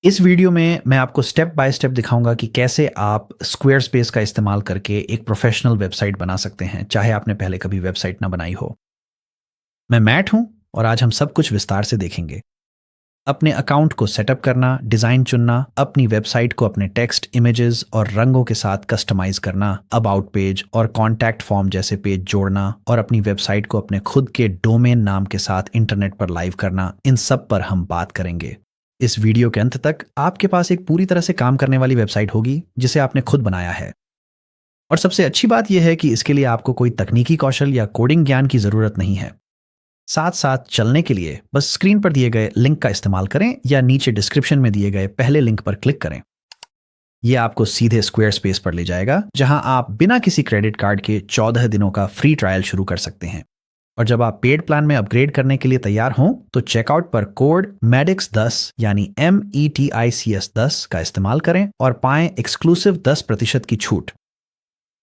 इस वीडियो में मैं आपको स्टेप बाय स्टेप दिखाऊंगा कि कैसे आप स्क्वेयरस्पेस का इस्तेमाल करके एक प्रोफेशनल वेबसाइट बना सकते हैं, चाहे आपने पहले कभी वेबसाइट ना बनाई हो। मैं मैट हूं और आज हम सब कुछ विस्तार से देखेंगे। अपने अकाउंट को सेटअप करना, डिज़ाइन चुनना, अपनी वेबसाइट को अपने टेक्स्ट, इमेजेस और रंगों के साथ कस्टमाइज करना, अबाउट पेज और कॉन्टैक्ट फॉर्म जैसे पेज जोड़ना और अपनी वेबसाइट को अपने खुद के डोमेन नाम के साथ इंटरनेट पर लाइव करना, इन सब पर हम बात करेंगे। इस वीडियो के अंत तक आपके पास एक पूरी तरह से काम करने वाली वेबसाइट होगी जिसे आपने खुद बनाया है। और सबसे अच्छी बात यह है कि इसके लिए आपको कोई तकनीकी कौशल या कोडिंग ज्ञान की जरूरत नहीं है। साथ साथ चलने के लिए बस स्क्रीन पर दिए गए लिंक का इस्तेमाल करें या नीचे डिस्क्रिप्शन में दिए गए पहले लिंक पर क्लिक करें। यह आपको सीधे स्क्वेयरस्पेस पर ले जाएगा, जहां आप बिना किसी क्रेडिट कार्ड के 14 दिनों का फ्री ट्रायल शुरू कर सकते हैं। और जब आप पेड प्लान में अपग्रेड करने के लिए तैयार हों तो चेकआउट पर कोड MEDICS10 यानी METICS10 का इस्तेमाल करें और पाएं एक्सक्लूसिव 10% की छूट।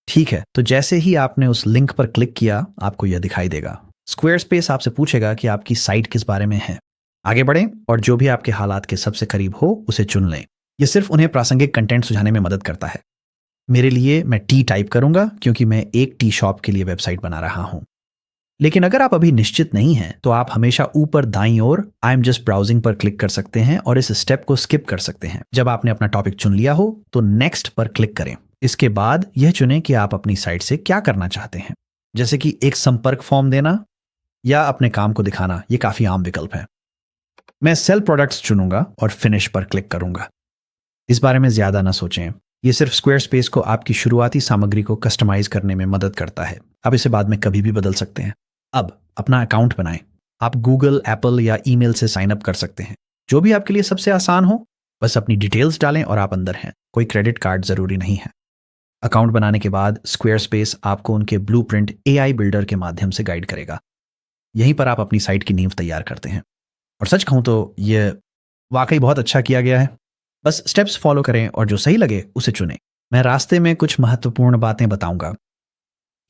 ठीक है, तो जैसे ही आपने उस लिंक पर क्लिक किया, आपको यह दिखाई देगा। स्क्वेयरस्पेस आपसे पूछेगा कि आपकी साइट किस बारे में है। आगे बढ़ें और जो भी आपके हालात के सबसे करीब हो उसे चुन लें। यह सिर्फ उन्हें प्रासंगिक कंटेंट सुझाने में मदद करता है। मेरे लिए मैं टी टाइप करूंगा क्योंकि मैं एक टी शॉप के लिए वेबसाइट बना रहा हूं। लेकिन अगर आप अभी निश्चित नहीं हैं तो आप हमेशा ऊपर दाईं ओर आई एम जस्ट ब्राउजिंग पर क्लिक कर सकते हैं और इस स्टेप को स्किप कर सकते हैं। जब आपने अपना टॉपिक चुन लिया हो तो नेक्स्ट पर क्लिक करें। इसके बाद यह चुनें कि आप अपनी साइट से क्या करना चाहते हैं, जैसे कि एक संपर्क फॉर्म देना या अपने काम को दिखाना। यह काफी आम विकल्प है। मैं सेल प्रोडक्ट्स चुनूंगा और फिनिश पर क्लिक करूंगा। इस बारे में ज्यादा ना सोचें, यह सिर्फ स्क्वेयरस्पेस को आपकी शुरुआती सामग्री को कस्टमाइज करने में मदद करता है। आप इसे बाद में कभी भी बदल सकते हैं। अब अपना अकाउंट बनाएं। आप गूगल, एप्पल या ईमेल से साइन अप कर सकते हैं, जो भी आपके लिए सबसे आसान हो। बस अपनी डिटेल्स डालें और आप अंदर हैं। कोई क्रेडिट कार्ड जरूरी नहीं है। अकाउंट बनाने के बाद स्क्वेयरस्पेस आपको उनके ब्लूप्रिंट AI बिल्डर के माध्यम से गाइड करेगा। यहीं पर आप अपनी साइट की नींव तैयार करते हैं। और सच कहूं तो यह वाकई बहुत अच्छा किया गया है। बस स्टेप्स फॉलो करें और जो सही लगे उसे चुनें। मैं रास्ते में कुछ महत्वपूर्ण बातें बताऊंगा।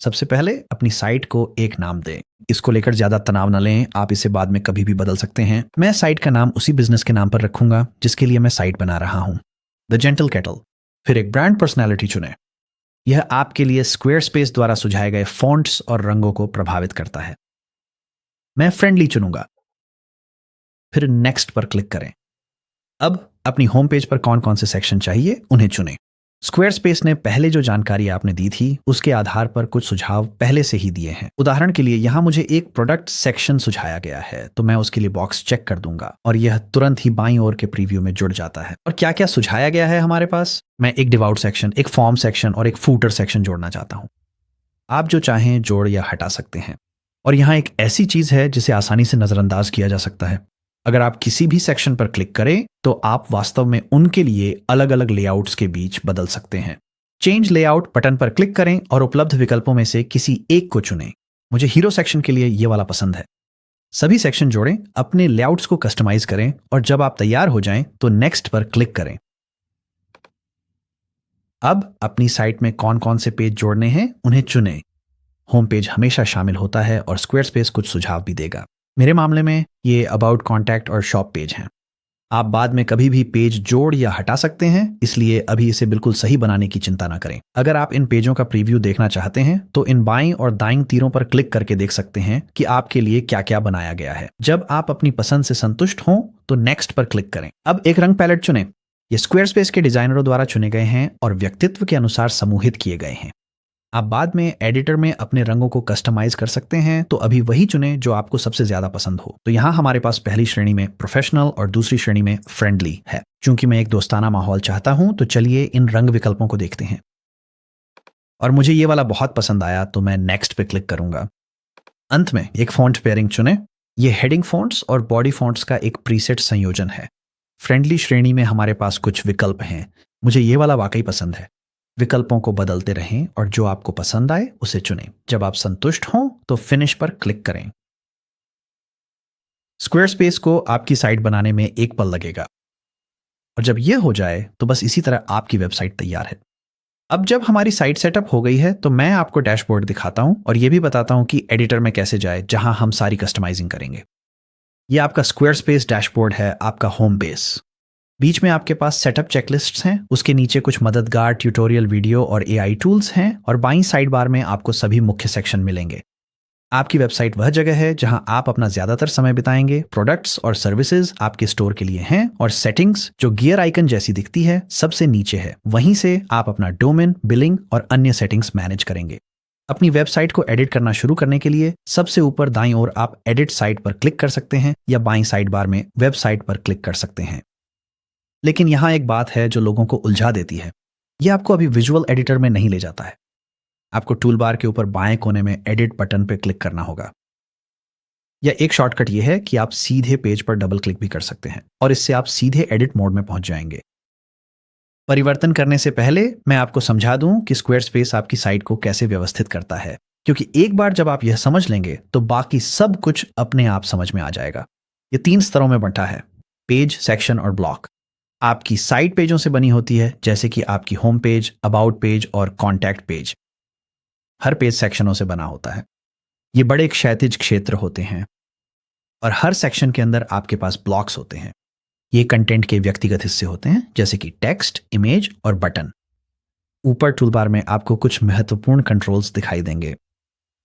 सबसे पहले अपनी साइट को एक नाम दें। इसको लेकर ज्यादा तनाव न लें, आप इसे बाद में कभी भी बदल सकते हैं। मैं साइट का नाम उसी बिजनेस के नाम पर रखूंगा जिसके लिए मैं साइट बना रहा हूं, द जेंटल केटल। फिर एक ब्रांड पर्सनैलिटी चुनें। यह आपके लिए स्क्वेयरस्पेस द्वारा सुझाए गए फॉन्ट्स और रंगों को प्रभावित करता है। मैं फ्रेंडली चुनूंगा। फिर नेक्स्ट पर क्लिक करें। अब अपनी होम पेज पर कौन कौन से सेक्शन चाहिए उन्हें चुनें। स्क्वेयरस्पेस ने पहले जो जानकारी आपने दी थी उसके आधार पर कुछ सुझाव पहले से ही दिए हैं। उदाहरण के लिए यहाँ मुझे एक प्रोडक्ट सेक्शन सुझाया गया है, तो मैं उसके लिए बॉक्स चेक कर दूंगा और यह तुरंत ही बाईं ओर के प्रीव्यू में जुड़ जाता है। और क्या क्या सुझाया गया है हमारे पास? मैं एक डिवआउट सेक्शन, एक फॉर्म सेक्शन और एक फूटर सेक्शन जोड़ना चाहता हूँ। आप जो चाहें जोड़ या हटा सकते हैं। और यहाँ एक ऐसी चीज है जिसे आसानी से नजरअंदाज किया जा सकता है। अगर आप किसी भी सेक्शन पर क्लिक करें तो आप वास्तव में उनके लिए अलग अलग लेआउट्स के बीच बदल सकते हैं। चेंज लेआउट बटन पर क्लिक करें और उपलब्ध विकल्पों में से किसी एक को चुनें। मुझे हीरो सेक्शन के लिए ये वाला पसंद है। सभी सेक्शन जोड़ें, अपने लेआउट्स को कस्टमाइज करें और जब आप तैयार हो जाएं तो नेक्स्ट पर क्लिक करें। अब अपनी साइट में कौन कौन से पेज जोड़ने हैं उन्हें चुनें। होम पेज हमेशा शामिल होता है और स्क्वेयरस्पेस कुछ सुझाव भी देगा। मेरे मामले में ये अबाउट, कॉन्टैक्ट और शॉप पेज हैं। आप बाद में कभी भी पेज जोड़ या हटा सकते हैं, इसलिए अभी इसे बिल्कुल सही बनाने की चिंता ना करें। अगर आप इन पेजों का प्रीव्यू देखना चाहते हैं तो इन बाईं और दाईं तीरों पर क्लिक करके देख सकते हैं कि आपके लिए क्या क्या बनाया गया है। जब आप अपनी पसंद से संतुष्ट हों तो नेक्स्ट पर क्लिक करें। अब एक रंग पैलेट चुनें। ये स्क्वेयरस्पेस के डिजाइनरों द्वारा चुने गए हैं और व्यक्तित्व के अनुसार समूहित किए गए हैं। आप बाद में एडिटर में अपने रंगों को कस्टमाइज कर सकते हैं, तो अभी वही चुनें जो आपको सबसे ज्यादा पसंद हो। तो यहाँ हमारे पास पहली श्रेणी में प्रोफेशनल और दूसरी श्रेणी में फ्रेंडली है। चूंकि मैं एक दोस्ताना माहौल चाहता हूं तो चलिए इन रंग विकल्पों को देखते हैं। और मुझे ये वाला बहुत पसंद आया तो मैं नेक्स्ट पे क्लिक करूंगा। अंत में एक फॉन्ट पेयरिंग चुनें। ये हेडिंग फॉन्ट्स और बॉडी फॉन्ट्स का एक प्रीसेट संयोजन है। फ्रेंडली श्रेणी में हमारे पास कुछ विकल्प हैं। मुझे ये वाला वाकई पसंद है। विकल्पों को बदलते रहें और जो आपको पसंद आए उसे चुनें। जब आप संतुष्ट हों तो फिनिश पर क्लिक करें। स्क्वेयरस्पेस को आपकी साइट बनाने में एक पल लगेगा और जब यह हो जाए तो बस इसी तरह आपकी वेबसाइट तैयार है। अब जब हमारी साइट सेटअप हो गई है तो मैं आपको डैशबोर्ड दिखाता हूं और यह भी बताता हूं कि एडिटर में कैसे जाए जहां हम सारी कस्टमाइजिंग करेंगे। यह आपका स्क्वेयरस्पेस डैशबोर्ड है, आपका होम बेस। बीच में आपके पास सेटअप चेकलिस्ट्स हैं, उसके नीचे कुछ मददगार ट्यूटोरियल वीडियो और एआई टूल्स हैं, और बाईं साइड बार में आपको सभी मुख्य सेक्शन मिलेंगे। आपकी वेबसाइट वह जगह है जहां आप अपना ज्यादातर समय बिताएंगे। प्रोडक्ट्स और सर्विसेज आपके स्टोर के लिए हैं, और सेटिंग्स जो गियर आइकन जैसी दिखती है सबसे नीचे है। वहीं से आप अपना डोमेन, बिलिंग और अन्य सेटिंग्स मैनेज करेंगे। अपनी वेबसाइट को एडिट करना शुरू करने के लिए सबसे ऊपर दाईं ओर आप एडिट साइट पर क्लिक कर सकते हैं, या बाईं साइड बार में वेबसाइट पर क्लिक कर सकते हैं। लेकिन यहाँ एक बात है जो लोगों को उलझा देती है। यह आपको अभी विजुअल एडिटर में नहीं ले जाता है। आपको टूल बार के ऊपर बाएं कोने में एडिट बटन पर क्लिक करना होगा। या एक शॉर्टकट यह है कि आप सीधे पेज पर डबल क्लिक भी कर सकते हैं, और इससे आप सीधे एडिट मोड में पहुंच जाएंगे। परिवर्तन करने से पहले मैं आपको समझा दूं कि स्क्वायरस्पेस आपकी साइट को कैसे व्यवस्थित करता है, क्योंकि एक बार जब आप यह समझ लेंगे तो बाकी सब कुछ अपने आप समझ में आ जाएगा। यह 3 स्तरों में बंटा है: पेज, सेक्शन और ब्लॉक। आपकी साइट पेजों से बनी होती है, जैसे कि आपकी होम पेज, अबाउट पेज और कॉन्टैक्ट पेज। हर पेज सेक्शनों से बना होता है। ये बड़े क्षैतिज क्षेत्र होते हैं, और हर सेक्शन के अंदर आपके पास ब्लॉक्स होते हैं। ये कंटेंट के व्यक्तिगत हिस्से होते हैं, जैसे कि टेक्स्ट, इमेज और बटन। ऊपर टूलबार में आपको कुछ महत्वपूर्ण कंट्रोल्स दिखाई देंगे।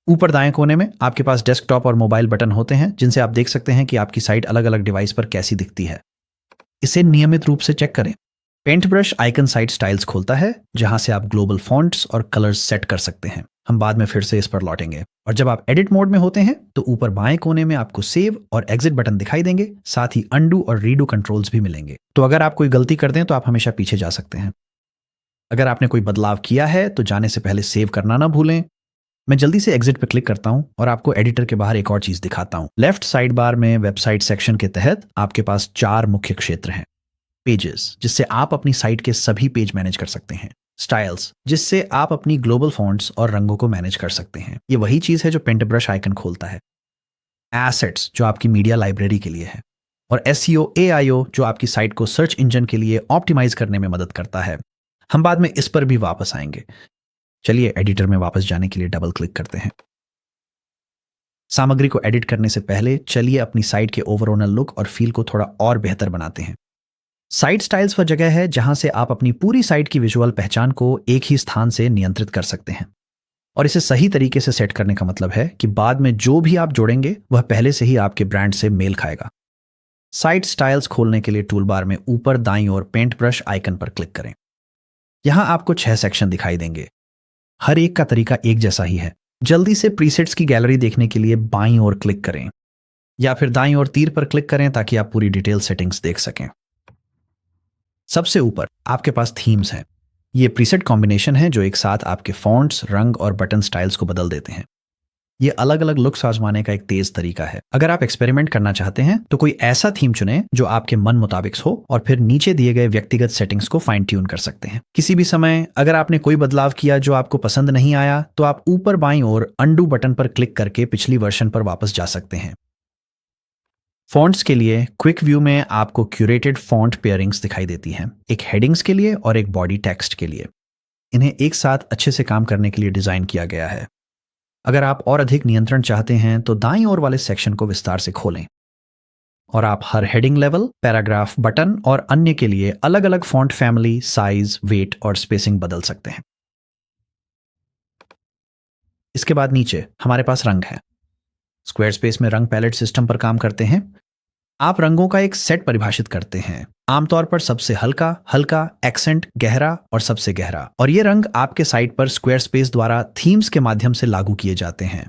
ऊपर दाएं कोने में आपके पास डेस्कटॉप और मोबाइल बटन होते हैं, जिनसे आप देख सकते हैं कि आपकी साइट अलग अलग डिवाइस पर कैसी दिखती है। इसे नियमित रूप से चेक करें। Paint brush icon site styles खोलता है, जहां से आप ग्लोबल फॉन्ट्स और कलर्स सेट कर सकते हैं। हम बाद में फिर से इस पर लौटेंगे। और जब आप एडिट मोड में होते हैं तो ऊपर बाएं कोने में आपको सेव और एग्जिट बटन दिखाई देंगे, साथ ही अंडू और रीडू कंट्रोल्स भी मिलेंगे। तो अगर आप कोई गलती कर दें तो आप हमेशा पीछे जा सकते हैं। अगर आपने कोई बदलाव किया है तो जाने से पहले सेव करना ना भूलें। मैं जल्दी से एग्जिट पर क्लिक करता हूं और आपको एडिटर के बाहर एक और चीज दिखाता हूं। लेफ्ट साइड बार में वेबसाइट सेक्शन के तहत आपके पास 4 मुख्य क्षेत्र हैं। पेजेस, जिससे आप अपनी साइट के सभी पेज मैनेज कर सकते हैं। स्टाइल्स, जिससे आप अपनी ग्लोबल फॉन्ट्स और रंगों को मैनेज कर सकते हैं। ये वही चीज है जो पेंट ब्रश आइकन खोलता है। एसेट्स, जो आपकी मीडिया लाइब्रेरी के लिए है। और एसईओ एआईओ, जो आपकी साइट को सर्च इंजन के लिए ऑप्टिमाइज करने में मदद करता है। हम बाद में इस पर भी वापस आएंगे। चलिए एडिटर में वापस जाने के लिए डबल क्लिक करते हैं। सामग्री को एडिट करने से पहले चलिए अपनी साइट के ओवरऑल लुक और फील को थोड़ा और बेहतर बनाते हैं। साइट स्टाइल्स वह जगह है जहां से आप अपनी पूरी साइट की विजुअल पहचान को एक ही स्थान से नियंत्रित कर सकते हैं। और इसे सही तरीके से सेट करने का मतलब है कि बाद में जो भी आप जोड़ेंगे वह पहले से ही आपके ब्रांड से मेल खाएगा। साइट स्टाइल्स खोलने के लिए टूल बार में ऊपर दाईं ओर पेंट ब्रश आइकन पर क्लिक करें। यहां आपको 6 सेक्शन दिखाई देंगे। हर एक का तरीका एक जैसा ही है। जल्दी से प्रीसेट्स की गैलरी देखने के लिए बाईं ओर क्लिक करें, या फिर दाईं ओर तीर पर क्लिक करें ताकि आप पूरी डिटेल सेटिंग्स देख सकें। सबसे ऊपर आपके पास थीम्स हैं। ये प्रीसेट कॉम्बिनेशन है जो एक साथ आपके फॉन्ट्स, रंग और बटन स्टाइल्स को बदल देते हैं। ये अलग अलग लुक्स आजमाने का एक तेज तरीका है। अगर आप एक्सपेरिमेंट करना चाहते हैं तो कोई ऐसा थीम चुनें जो आपके मन मुताबिक हो, और फिर नीचे दिए गए व्यक्तिगत सेटिंग्स को फाइन ट्यून कर सकते हैं। किसी भी समय अगर आपने कोई बदलाव किया जो आपको पसंद नहीं आया, तो आप ऊपर बाईं ओर अंडू बटन पर क्लिक करके पिछली वर्जन पर वापस जा सकते हैं। फॉन्ट्स के लिए क्विक व्यू में आपको क्यूरेटेड फॉन्ट पेयरिंग्स दिखाई देती हैं, एक हेडिंग्स के लिए और एक बॉडी टेक्स्ट के लिए। इन्हें एक साथ अच्छे से काम करने के लिए डिजाइन किया गया है। अगर आप और अधिक नियंत्रण चाहते हैं तो दाईं ओर वाले सेक्शन को विस्तार से खोलें, और आप हर हेडिंग लेवल, पैराग्राफ, बटन और अन्य के लिए अलग अलग फॉन्ट फैमिली, साइज, वेट और स्पेसिंग बदल सकते हैं। इसके बाद नीचे हमारे पास रंग है। स्क्वायरस्पेस में रंग पैलेट सिस्टम पर काम करते हैं। आप रंगों का एक सेट परिभाषित करते हैं, आमतौर पर सबसे हल्का, हल्का, एक्सेंट, गहरा और सबसे गहरा। और ये रंग आपके साइट पर स्क्वायरस्पेस द्वारा थीम्स के माध्यम से लागू किए जाते हैं।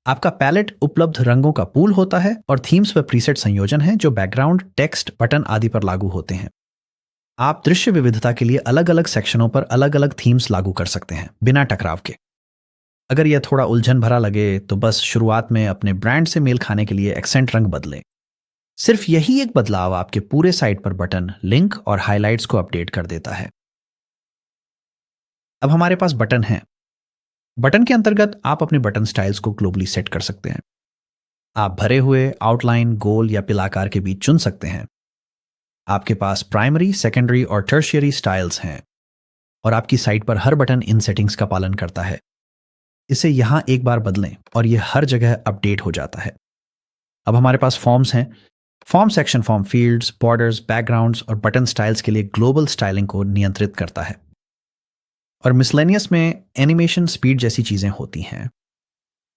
आपका पैलेट उपलब्ध रंगों का पूल होता है, और थीम्स व प्रीसेट संयोजन है जो बैकग्राउंड, टेक्स्ट, बटन आदि पर लागू होते हैं। आप दृश्य विविधता के लिए अलग अलग सेक्शनों पर अलग अलग थीम्स लागू कर सकते हैं, बिना टकराव के। अगर यह थोड़ा उलझन भरा लगे तो बस शुरुआत में अपने ब्रांड से मेल खाने के लिए एक्सेंट रंग बदलें। सिर्फ यही एक बदलाव आपके पूरे साइट पर बटन, लिंक और हाइलाइट्स को अपडेट कर देता है। अब हमारे पास बटन है। बटन के अंतर्गत आप अपने बटन स्टाइल्स को ग्लोबली सेट कर सकते हैं। आप भरे हुए, आउटलाइन, गोल या पिलाकार के बीच चुन सकते हैं। आपके पास प्राइमरी, सेकेंडरी और टर्शियरी स्टाइल्स हैं, और आपकी साइट पर हर बटन इन सेटिंग्स का पालन करता है। इसे यहां एक बार बदलें और यह हर जगह अपडेट हो जाता है। अब हमारे पास फॉर्म्स हैं। Form section form fields, borders, backgrounds और बटन स्टाइल्स के लिए ग्लोबल स्टाइलिंग को नियंत्रित करता है। और मिसलेनियस में एनिमेशन स्पीड जैसी चीजें होती हैं।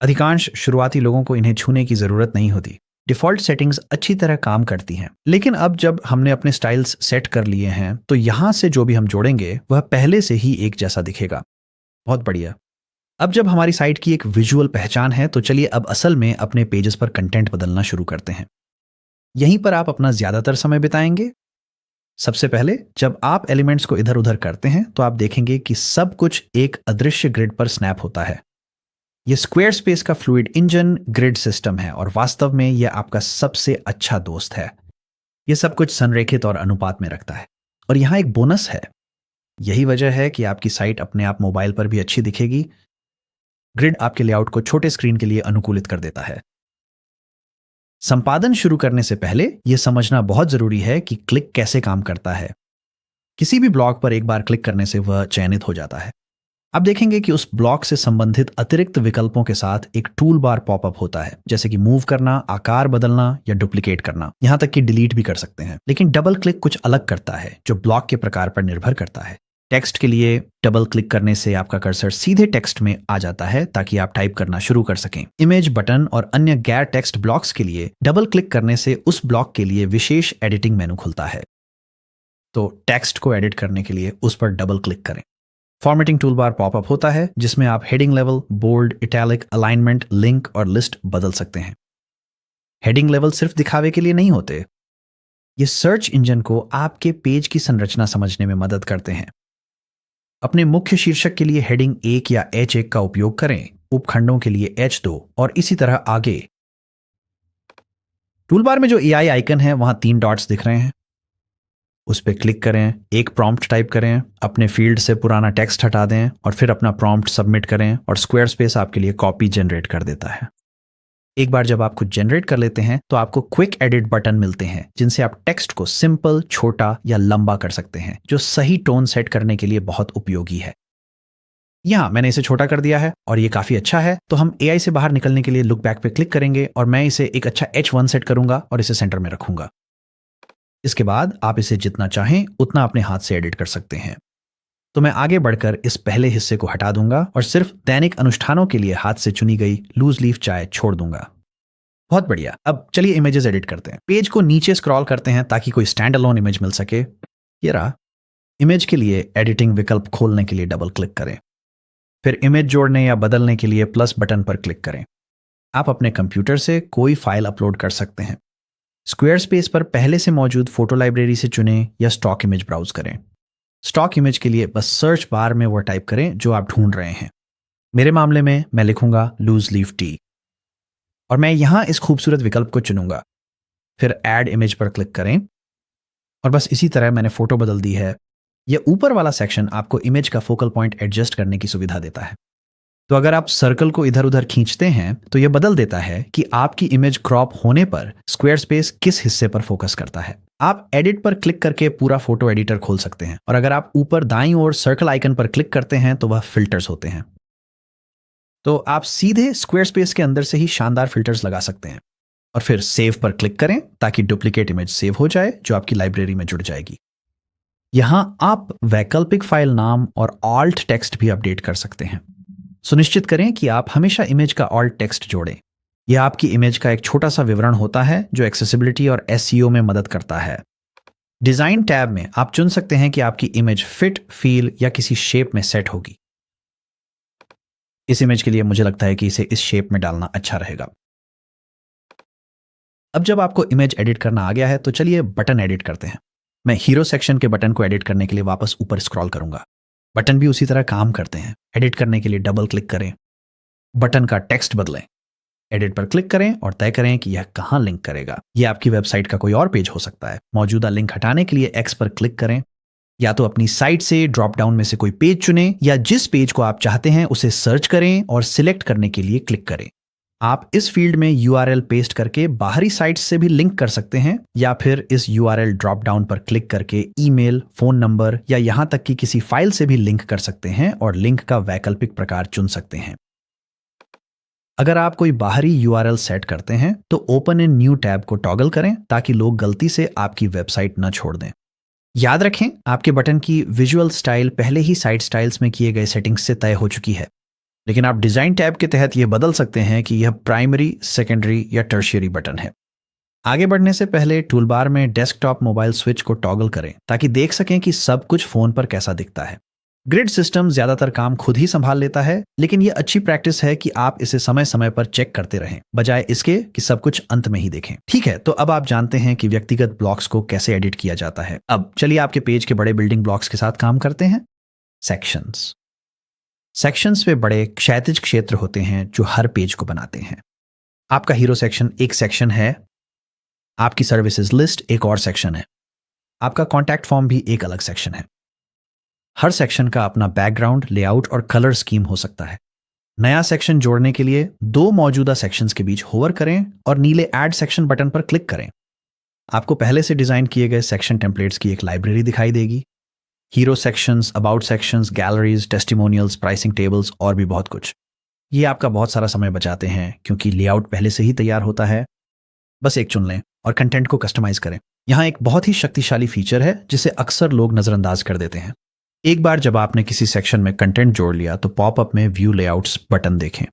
अधिकांश शुरुआती लोगों को इन्हें छूने की जरूरत नहीं होती। डिफॉल्ट सेटिंग्स अच्छी तरह काम करती हैं, लेकिन अब जब हमने अपने स्टाइल्स सेट कर लिए हैं तो यहां से जो भी हम जोड़ेंगे वह पहले से ही एक जैसा दिखेगा। बहुत बढ़िया। अब जब हमारी साइट की एक विजुअल पहचान है तो चलिए अब असल में अपने पेजेस पर कंटेंट बदलना शुरू करते हैं। यहीं पर आप अपना ज्यादातर समय बिताएंगे। सबसे पहले जब आप एलिमेंट्स को इधर उधर करते हैं तो आप देखेंगे कि सब कुछ एक अदृश्य ग्रिड पर स्नैप होता है। यह स्क्वायर स्पेस का फ्लूइड इंजन ग्रिड सिस्टम है और वास्तव में यह आपका सबसे अच्छा दोस्त है। यह सब कुछ संरेखित और अनुपात में रखता है। और यहां एक बोनस है। यही वजह है कि आपकी साइट अपने आप मोबाइल पर भी अच्छी दिखेगी। ग्रिड आपके लेआउट को छोटे स्क्रीन के लिए अनुकूलित कर देता है। संपादन शुरू करने से पहले यह समझना बहुत जरूरी है कि क्लिक कैसे काम करता है। किसी भी ब्लॉक पर एक बार क्लिक करने से वह चयनित हो जाता है। आप देखेंगे कि उस ब्लॉक से संबंधित अतिरिक्त विकल्पों के साथ एक टूल बार पॉपअप होता है, जैसे कि मूव करना, आकार बदलना या डुप्लीकेट करना, यहां तक कि डिलीट भी कर सकते हैं। लेकिन डबल क्लिक कुछ अलग करता है जो ब्लॉक के प्रकार पर निर्भर करता है। टेक्स्ट के लिए डबल क्लिक करने से आपका कर्सर सीधे टेक्स्ट में आ जाता है ताकि आप टाइप करना शुरू कर सकें। इमेज, बटन और अन्य गैर टेक्स्ट ब्लॉक्स के लिए डबल क्लिक करने से उस ब्लॉक के लिए विशेष एडिटिंग मेनू खुलता है। तो टेक्स्ट को एडिट करने के लिए उस पर डबल क्लिक करें। फॉर्मेटिंग टूलबार पॉपअप होता है जिसमें आप heading level, bold, italic, alignment, link और लिस्ट बदल सकते हैं। हेडिंग लेवल सिर्फ दिखावे के लिए नहीं होते। ये सर्च इंजन को आपके पेज की संरचना समझने में मदद करते हैं। अपने मुख्य शीर्षक के लिए हेडिंग 1 या H1 का उपयोग करें, उपखंडों के लिए H2 और इसी तरह आगे। टूलबार में जो AI आइकन है वहां 3 डॉट्स दिख रहे हैं। उस पर क्लिक करें, एक प्रॉम्प्ट टाइप करें, अपने फील्ड से पुराना टेक्स्ट हटा दें और फिर अपना प्रॉम्प्ट सबमिट करें और स्क्वायर स्पेस आपके लिए कॉपी जनरेट कर देता है। एक बार जब आप कुछ जनरेट कर लेते हैं तो आपको क्विक एडिट बटन मिलते हैं जिनसे आप टेक्स्ट को सिंपल, छोटा या लंबा कर सकते हैं, जो सही टोन सेट करने के लिए बहुत उपयोगी है। यहां मैंने इसे छोटा कर दिया है और ये काफी अच्छा है। तो हम AI से बाहर निकलने के लिए लुक बैक पे क्लिक करेंगे और मैं इसे एक अच्छा H1 सेट करूंगा और इसे सेंटर में रखूंगा। इसके बाद आप इसे जितना चाहें उतना अपने हाथ से एडिट कर सकते हैं। तो मैं आगे बढ़कर इस पहले हिस्से को हटा दूंगा और सिर्फ दैनिक अनुष्ठानों के लिए हाथ से चुनी गई लूज लीफ चाय छोड़ दूंगा। बहुत बढ़िया। अब चलिए इमेजेस एडिट करते हैं। पेज को नीचे स्क्रॉल करते हैं ताकि कोई स्टैंड अलोन इमेज मिल सके। ये रहा। इमेज के लिए एडिटिंग विकल्प खोलने के लिए डबल क्लिक करें। फिर इमेज जोड़ने या बदलने के लिए प्लस बटन पर क्लिक करें। आप अपने कंप्यूटर से कोई फाइल अपलोड कर सकते हैं। स्क्वायर स्पेस पर पहले से मौजूद फोटो लाइब्रेरी से चुनें या स्टॉक इमेज ब्राउज करें। स्टॉक इमेज के लिए बस सर्च बार में वो टाइप करें जो आप ढूंढ रहे हैं। मेरे मामले में मैं लिखूंगा लूज लीफ टी और मैं यहां इस खूबसूरत विकल्प को चुनूंगा। फिर ऐड इमेज पर क्लिक करें और बस इसी तरह मैंने फोटो बदल दी है। यह ऊपर वाला सेक्शन आपको इमेज का फोकल पॉइंट एडजस्ट करने की सुविधा देता है। तो अगर आप सर्कल को इधर उधर खींचते हैं तो यह बदल देता है कि आपकी इमेज क्रॉप होने पर स्क्वायर स्पेस किस हिस्से पर फोकस करता है। आप एडिट पर क्लिक करके पूरा फोटो एडिटर खोल सकते हैं और अगर आप ऊपर दाईं ओर सर्कल आइकन पर क्लिक करते हैं तो वह फिल्टर्स होते हैं। तो आप सीधे स्क्वायर स्पेस के अंदर से ही शानदार फिल्टर्स लगा सकते हैं और फिर सेव पर क्लिक करें ताकि डुप्लीकेट इमेज सेव हो जाए जो आपकी लाइब्रेरी में जुड़ जाएगी। यहां आप वैकल्पिक फाइल नाम और ऑल्ट टेक्स्ट भी अपडेट कर सकते हैं। सुनिश्चित करें कि आप हमेशा इमेज का ऑल्ट टेक्स्ट जोड़ें। यह आपकी इमेज का एक छोटा सा विवरण होता है जो एक्सेसिबिलिटी और SEO में मदद करता है। डिजाइन टैब में आप चुन सकते हैं कि आपकी इमेज फिट, फील या किसी शेप में सेट होगी। इस इमेज के लिए मुझे लगता है कि इसे इस शेप में डालना अच्छा रहेगा। अब जब आपको इमेज एडिट करना आ गया है तो चलिए बटन एडिट करते हैं। मैं हीरो सेक्शन के बटन को एडिट करने के लिए वापस ऊपर स्क्रॉल करूंगा। बटन भी उसी तरह काम करते हैं। एडिट करने के लिए डबल क्लिक करें, बटन का टेक्स्ट बदलें, एडिट पर क्लिक करें और तय करें कि यह कहां लिंक करेगा। यह आपकी वेबसाइट का कोई और पेज हो सकता है। मौजूदा लिंक हटाने के लिए X पर क्लिक करें। या तो अपनी साइट से ड्रॉप डाउन में से कोई पेज चुनें या जिस पेज को आप चाहते हैं उसे सर्च करें और सिलेक्ट करने के लिए क्लिक करें। आप इस फील्ड में URL पेस्ट करके बाहरी साइट्स से भी लिंक कर सकते हैं या फिर इस URL ड्रॉप डाउन पर क्लिक करके ईमेल, फोन नंबर या यहां तक कि किसी फाइल से भी लिंक कर सकते हैं और लिंक का वैकल्पिक प्रकार चुन सकते हैं। अगर आप कोई बाहरी यूआरएल सेट करते हैं तो ओपन इन न्यू टैब को टॉगल करें ताकि लोग गलती से आपकी वेबसाइट न छोड़ दें। याद रखें, आपके बटन की विजुअल स्टाइल पहले ही साइट स्टाइल्स में किए गए सेटिंग्स से तय हो चुकी है, लेकिन आप डिजाइन टैब के तहत यह बदल सकते हैं कि यह प्राइमरी, सेकेंडरी या टर्शियरी बटन है। आगे बढ़ने से पहले टूलबार में डेस्कटॉप मोबाइल स्विच को टॉगल करें ताकि देख सकें कि सब कुछ फोन पर कैसा दिखता है। ग्रिड सिस्टम ज्यादातर काम खुद ही संभाल लेता है, लेकिन यह अच्छी प्रैक्टिस है कि आप इसे समय समय पर चेक करते रहें, बजाय इसके कि सब कुछ अंत में ही देखें। ठीक है, तो अब आप जानते हैं कि व्यक्तिगत ब्लॉक्स को कैसे एडिट किया जाता है। अब चलिए आपके पेज के बड़े बिल्डिंग ब्लॉक्स के साथ काम करते हैं। सेक्शंस। सेक्शंस में बड़े क्षैतिज क्षेत्र होते हैं जो हर पेज को बनाते हैं। आपका हीरो सेक्शन एक सेक्शन है, आपकी सर्विसेज लिस्ट एक और सेक्शन है, आपका कॉन्टैक्ट फॉर्म भी एक अलग सेक्शन है। हर सेक्शन का अपना बैकग्राउंड, लेआउट और कलर स्कीम हो सकता है। नया सेक्शन जोड़ने के लिए दो मौजूदा सेक्शंस के बीच होवर करें और नीले ऐड सेक्शन बटन पर क्लिक करें। आपको पहले से डिजाइन किए गए सेक्शन टेम्पलेट्स की एक लाइब्रेरी दिखाई देगी। Hero sections, about sections, galleries, testimonials, pricing tables और भी बहुत कुछ। ये आपका बहुत सारा समय बचाते हैं क्योंकि लेआउट पहले से ही तैयार होता है। बस एक चुन लें और कंटेंट को कस्टमाइज करें। यहाँ एक बहुत ही शक्तिशाली फीचर है जिसे अक्सर लोग नजरअंदाज कर देते हैं। एक बार जब आपने किसी सेक्शन में कंटेंट जोड़ लिया तो पॉपअप में व्यू लेआउट्स बटन देखें।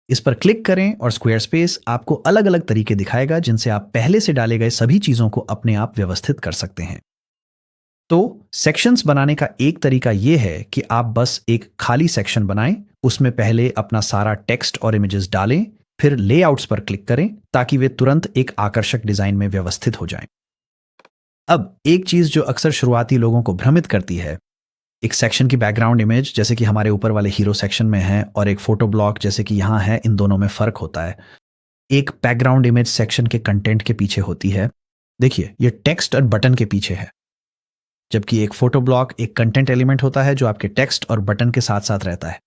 इस पर क्लिक करें और स्क्वायरस्पेस आपको अलग अलग तरीके दिखाएगा जिनसे आप पहले से डाले गए सभी चीजों को अपने आप व्यवस्थित कर सकते हैं। तो सेक्शंस बनाने का एक तरीका यह है कि आप बस एक खाली सेक्शन बनाएं, उसमें पहले अपना सारा टेक्स्ट और इमेजेस डालें, फिर लेआउट्स पर क्लिक करें ताकि वे तुरंत एक आकर्षक डिजाइन में व्यवस्थित हो जाएं। अब एक चीज जो अक्सर शुरुआती लोगों को भ्रमित करती है, एक सेक्शन की बैकग्राउंड इमेज जैसे कि हमारे ऊपर वाले हीरो सेक्शन में है और एक फोटो ब्लॉक जैसे कि यहाँ है, इन दोनों में फर्क होता है। एक बैकग्राउंड इमेज सेक्शन के कंटेंट के पीछे होती है, देखिए ये टेक्स्ट और बटन के पीछे है, जबकि एक फोटो ब्लॉक एक कंटेंट एलिमेंट होता है जो आपके टेक्स्ट और बटन के साथ साथ रहता है।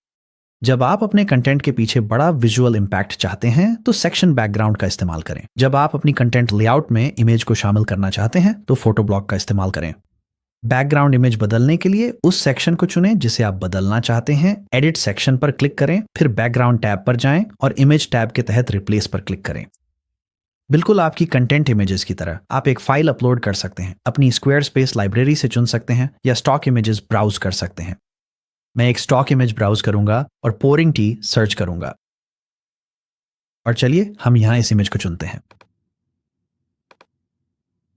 जब आप अपने कंटेंट के पीछे बड़ा विजुअल इंपैक्ट चाहते हैं तो सेक्शन बैकग्राउंड का इस्तेमाल करें। जब आप अपनी कंटेंट लेआउट में इमेज को शामिल करना चाहते हैं तो फोटो ब्लॉक का इस्तेमाल करें। बैकग्राउंड इमेज बदलने के लिए उस सेक्शन को चुनें जिसे आप बदलना चाहते हैं, एडिट सेक्शन पर क्लिक करें, फिर बैकग्राउंड टैब पर जाएं और इमेज टैब के तहत रिप्लेस पर क्लिक करें। बिल्कुल आपकी कंटेंट इमेजेस की तरह आप एक फाइल अपलोड कर सकते हैं, अपनी स्क्वायरस्पेस लाइब्रेरी से चुन सकते हैं या स्टॉक इमेजेस ब्राउज कर सकते हैं। मैं एक स्टॉक इमेज ब्राउज करूंगा और पोरिंग टी सर्च करूंगा और चलिए हम यहां इस इमेज को चुनते हैं।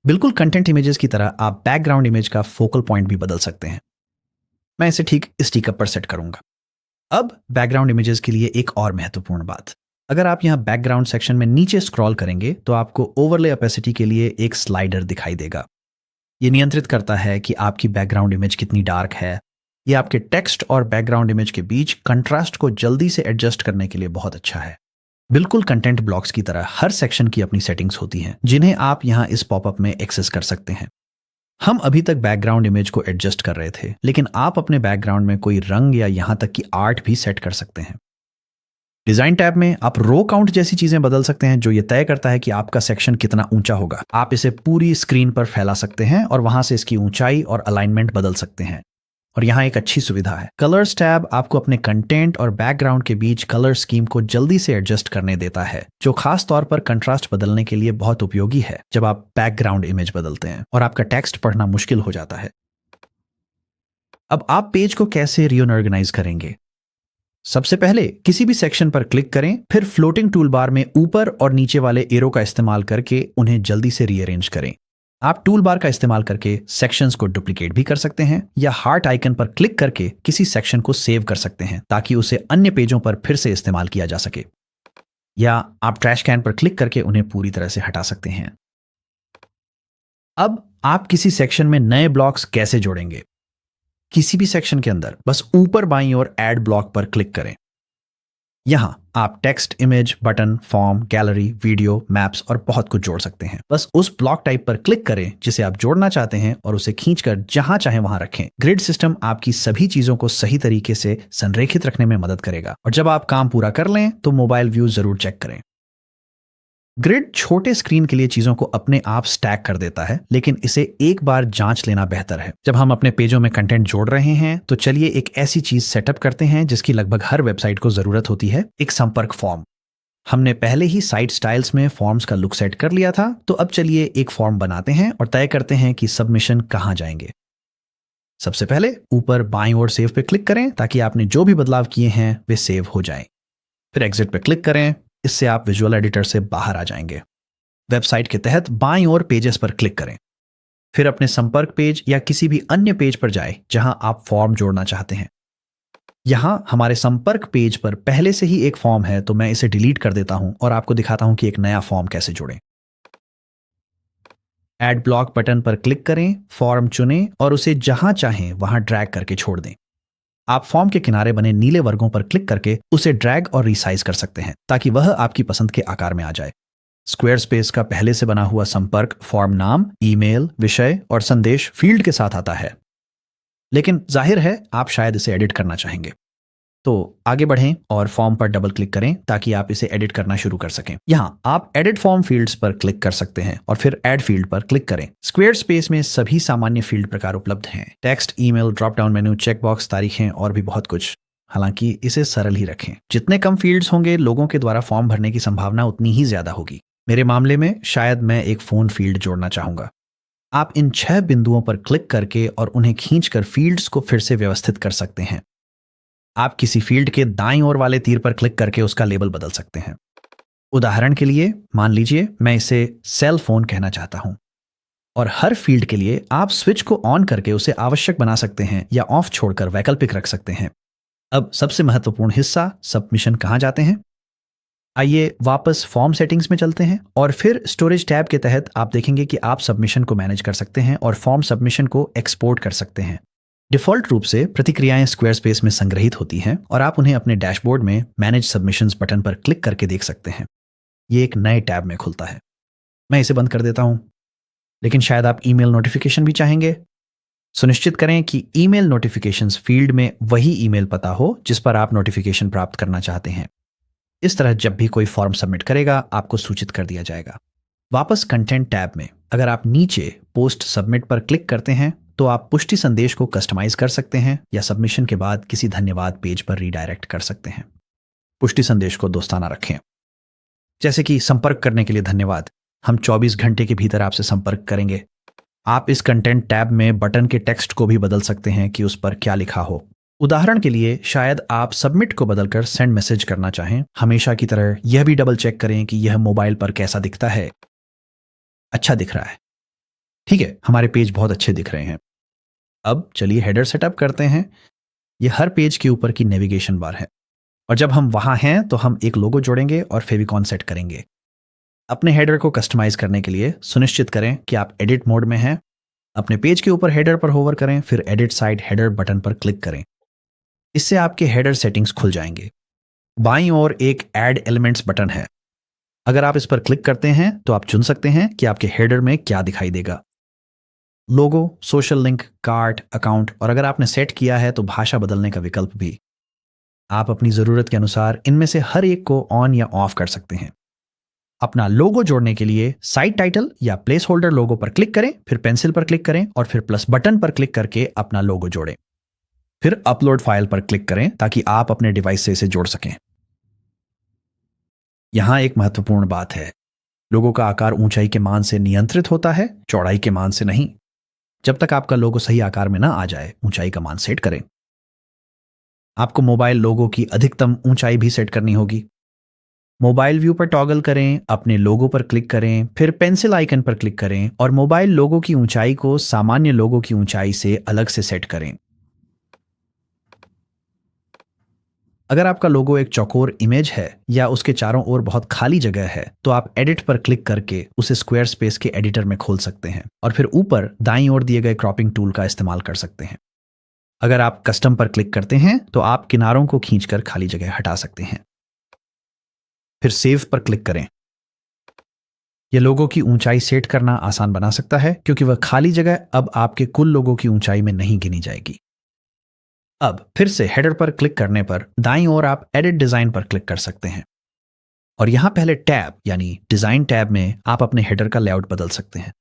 बिल्कुल कंटेंट इमेजेस की तरह आप बैकग्राउंड इमेज का फोकल पॉइंट भी बदल सकते हैं। मैं इसे ठीक इस टीकअप पर सेट करूंगा। अब बैकग्राउंड इमेजेस के लिए एक और महत्वपूर्ण बात, अगर आप यहां बैकग्राउंड सेक्शन में नीचे स्क्रॉल करेंगे तो आपको ओवरले ओपेसिटी के लिए एक स्लाइडर दिखाई देगा। यह नियंत्रित करता है कि आपकी बैकग्राउंड इमेज कितनी डार्क है। यह आपके टेक्स्ट और बैकग्राउंड इमेज के बीच कंट्रास्ट को जल्दी से एडजस्ट करने के लिए बहुत अच्छा है। बिल्कुल कंटेंट ब्लॉक्स की तरह हर सेक्शन की अपनी सेटिंग्स होती हैं जिन्हें आप यहां इस पॉपअप में एक्सेस कर सकते हैं। हम अभी तक बैकग्राउंड इमेज को एडजस्ट कर रहे थे, लेकिन आप अपने बैकग्राउंड में कोई रंग या यहां तक कि आर्ट भी सेट कर सकते हैं। डिजाइन टैब में आप रो काउंट जैसी चीजें बदल सकते हैं जो ये तय करता है कि आपका सेक्शन कितना ऊंचा होगा। आप इसे पूरी स्क्रीन पर फैला सकते हैं और वहां से इसकी ऊंचाई और अलाइनमेंट बदल सकते हैं। और यहाँ एक अच्छी सुविधा है, कलर्स टैब आपको अपने कंटेंट और बैकग्राउंड के बीच कलर स्कीम को जल्दी से एडजस्ट करने देता है, जो खास तौर पर कंट्रास्ट बदलने के लिए बहुत उपयोगी है जब आप बैकग्राउंड इमेज बदलते हैं और आपका टेक्स्ट पढ़ना मुश्किल हो जाता है। अब आप पेज को कैसे रीऑर्गेनाइज करेंगे? सबसे पहले किसी भी सेक्शन पर क्लिक करें, फिर फ्लोटिंग टूल बार में ऊपर और नीचे वाले एरो का इस्तेमाल करके उन्हें जल्दी से रीअरेंज करें। आप टूल बार का इस्तेमाल करके सेक्शंस को डुप्लीकेट भी कर सकते हैं या हार्ट आइकन पर क्लिक करके किसी सेक्शन को सेव कर सकते हैं ताकि उसे अन्य पेजों पर फिर से इस्तेमाल किया जा सके, या आप ट्रैश कैन पर क्लिक करके उन्हें पूरी तरह से हटा सकते हैं। अब आप किसी सेक्शन में नए ब्लॉक्स कैसे जोड़ेंगे? किसी भी सेक्शन के अंदर बस ऊपर बाईं ओर ऐड ब्लॉक पर क्लिक करें। यहां आप text, image, button, form, gallery, video, maps और बहुत कुछ जोड़ सकते हैं। बस उस ब्लॉक टाइप पर क्लिक करें जिसे आप जोड़ना चाहते हैं और उसे खींचकर जहां चाहे वहां रखें। ग्रिड सिस्टम आपकी सभी चीजों को सही तरीके से संरेखित रखने में मदद करेगा। और जब आप काम पूरा कर लें तो मोबाइल व्यू जरूर चेक करें। ग्रिड छोटे स्क्रीन के लिए चीजों को अपने आप स्टैक कर देता है, लेकिन इसे एक बार जांच लेना बेहतर है। जब हम अपने पेजों में कंटेंट जोड़ रहे हैं तो चलिए एक ऐसी चीज सेटअप करते हैं जिसकी लगभग हर वेबसाइट को जरूरत होती है, एक संपर्क फॉर्म। हमने पहले ही साइट स्टाइल्स में फॉर्म्स का लुक सेट कर लिया था, तो अब चलिए एक फॉर्म बनाते हैं और तय करते हैं कि सबमिशन कहाँ जाएंगे। सबसे पहले ऊपर बाईं ओर सेव पे क्लिक करें ताकि आपने जो भी बदलाव किए हैं वे सेव हो जाएं। फिर एग्जिट पे क्लिक करें, इससे आप विजुअल एडिटर से बाहर आ जाएंगे। वेबसाइट के तहत बाईं ओर पेजेस पर क्लिक करें। फिर अपने संपर्क पेज या किसी भी अन्य पेज पर जाएं जहां आप फॉर्म जोड़ना चाहते हैं। यहां हमारे संपर्क पेज पर पहले से ही एक फॉर्म है, तो मैं इसे डिलीट कर देता हूं और आपको दिखाता हूं कि एक नया फॉर्म कैसे जोड़ें। ऐड ब्लॉक बटन पर क्लिक करें, फॉर्म चुनें और उसे जहां चाहें वहां ड्रैग करके छोड़ दें। आप फॉर्म के किनारे बने नीले वर्गों पर क्लिक करके उसे ड्रैग और रिसाइज कर सकते हैं ताकि वह आपकी पसंद के आकार में आ जाए। स्क्वेयरस्पेस का पहले से बना हुआ संपर्क फॉर्म नाम, ईमेल, विषय और संदेश फील्ड के साथ आता है, लेकिन जाहिर है आप शायद इसे एडिट करना चाहेंगे। तो आगे बढ़ें और फॉर्म पर डबल क्लिक करें ताकि आप इसे एडिट करना शुरू कर सकें। यहां आप एडिट फॉर्म फील्ड्स पर क्लिक कर सकते हैं और फिर ऐड फील्ड पर क्लिक करें। स्क्वेयरस्पेस में सभी सामान्य फील्ड प्रकार उपलब्ध हैं, text, email, drop down menu, checkbox, तारीखें और भी बहुत कुछ। हालांकि इसे सरल ही रखें। जितने कम फील्ड्स होंगे, लोगों के द्वारा फॉर्म भरने की संभावना उतनी ही ज्यादा होगी। मेरे मामले में शायद मैं एक फोन फील्ड जोड़ना चाहूंगा। आप इन 6 बिंदुओं पर क्लिक करके और उन्हें खींचकर फील्ड्स को फिर से व्यवस्थित कर सकते हैं। आप किसी फील्ड के दाईं ओर वाले तीर पर क्लिक करके उसका लेबल बदल सकते हैं। उदाहरण के लिए मान लीजिए मैं इसे सेल फोन कहना चाहता हूं, और हर फील्ड के लिए आप स्विच को ऑन करके उसे आवश्यक बना सकते हैं या ऑफ छोड़कर वैकल्पिक रख सकते हैं। अब सबसे महत्वपूर्ण हिस्सा, सबमिशन कहां जाते हैं। आइए वापस फॉर्म सेटिंग्स में चलते हैं और फिर स्टोरेज टैब के तहत आप देखेंगे कि आप सबमिशन को मैनेज कर सकते हैं और फॉर्म सबमिशन को एक्सपोर्ट कर सकते हैं। डिफ़ॉल्ट रूप से प्रतिक्रियाएं स्क्वेयरस्पेस में संग्रहित होती हैं और आप उन्हें अपने डैशबोर्ड में मैनेज सबमिशंस बटन पर क्लिक करके देख सकते हैं। ये एक नए टैब में खुलता है। मैं इसे बंद कर देता हूं, लेकिन शायद आप ईमेल नोटिफिकेशन भी चाहेंगे। सुनिश्चित करें कि ईमेल नोटिफिकेशंस फील्ड में वही ईमेल पता हो जिस पर आप नोटिफिकेशन प्राप्त करना चाहते हैं। इस तरह जब भी कोई फॉर्म सबमिट करेगा आपको सूचित कर दिया जाएगा। वापस कंटेंट टैब में अगर आप नीचे पोस्ट सबमिट पर क्लिक करते हैं तो आप पुष्टि संदेश को कस्टमाइज कर सकते हैं या सबमिशन के बाद किसी धन्यवाद पेज पर रीडायरेक्ट कर सकते हैं। पुष्टि संदेश को दोस्ताना रखें, जैसे कि संपर्क करने के लिए धन्यवाद, हम 24 घंटे के भीतर आपसे संपर्क करेंगे। आप इस कंटेंट टैब में बटन के टेक्स्ट को भी बदल सकते हैं कि उस पर क्या लिखा हो। उदाहरण के लिए शायद आप सबमिट को बदलकर सेंड मैसेज करना चाहें। हमेशा की तरह यह भी डबल चेक करें कि यह मोबाइल पर कैसा दिखता है। अच्छा दिख रहा है, ठीक है, हमारे पेज बहुत अच्छे दिख रहे हैं। अब चलिए हेडर सेटअप करते हैं। यह हर पेज के ऊपर की नेविगेशन बार है और जब हम वहां हैं तो हम एक लोगो जोड़ेंगे और फेविकॉन सेट करेंगे। अपने हेडर को कस्टमाइज करने के लिए सुनिश्चित करें कि आप एडिट मोड में हैं। अपने पेज के ऊपर हेडर पर होवर करें, फिर एडिट साइड हेडर बटन पर क्लिक करें। इससे आपके हेडर सेटिंग्स खुल जाएंगे। बाईं ओर एक ऐड एलिमेंट्स बटन है। अगर आप इस पर क्लिक करते हैं तो आप चुन सकते हैं कि आपके हेडर में क्या दिखाई देगा। लोगो, सोशल लिंक, कार्ड, अकाउंट और अगर आपने सेट किया है तो भाषा बदलने का विकल्प भी। आप अपनी जरूरत के अनुसार इनमें से हर एक को ऑन या ऑफ कर सकते हैं। अपना लोगो जोड़ने के लिए साइट टाइटल या प्लेस होल्डर लोगो पर क्लिक करें, फिर पेंसिल पर क्लिक करें और फिर प्लस बटन पर क्लिक करके अपना लोगो जोड़ें। फिर अपलोड फाइल पर क्लिक करें ताकि आप अपने डिवाइस से इसे जोड़ सकें। यहां एक महत्वपूर्ण बात है, लोगो का आकार ऊंचाई के मान से नियंत्रित होता है, चौड़ाई के मान से नहीं। जब तक आपका लोगो सही आकार में ना आ जाए, ऊंचाई का मान सेट करें। आपको मोबाइल लोगो की अधिकतम ऊंचाई भी सेट करनी होगी। मोबाइल व्यू पर टॉगल करें, अपने लोगो पर क्लिक करें, फिर पेंसिल आइकन पर क्लिक करें और मोबाइल लोगो की ऊंचाई को सामान्य लोगो की ऊंचाई से अलग से सेट करें। अगर आपका लोगो एक चौकोर इमेज है या उसके चारों ओर बहुत खाली जगह है तो आप एडिट पर क्लिक करके उसे स्क्वायर स्पेस के एडिटर में खोल सकते हैं और फिर ऊपर दाईं ओर दिए गए क्रॉपिंग टूल का इस्तेमाल कर सकते हैं। अगर आप कस्टम पर क्लिक करते हैं तो आप किनारों को खींचकर खाली जगह हटा सकते हैं। फिर सेव पर क्लिक करें। यह लोगो की ऊंचाई सेट करना आसान बना सकता है क्योंकि वह खाली जगह अब आपके कुल लोगो की ऊंचाई में नहीं गिनी जाएगी। अब फिर से हेडर पर क्लिक करने पर दाईं ओर आप एडिट डिजाइन पर क्लिक कर सकते हैं। और यहाँ पहले टैब यानी डिजाइन टैब में आप अपने हेडर का लेआउट बदल सकते हैं।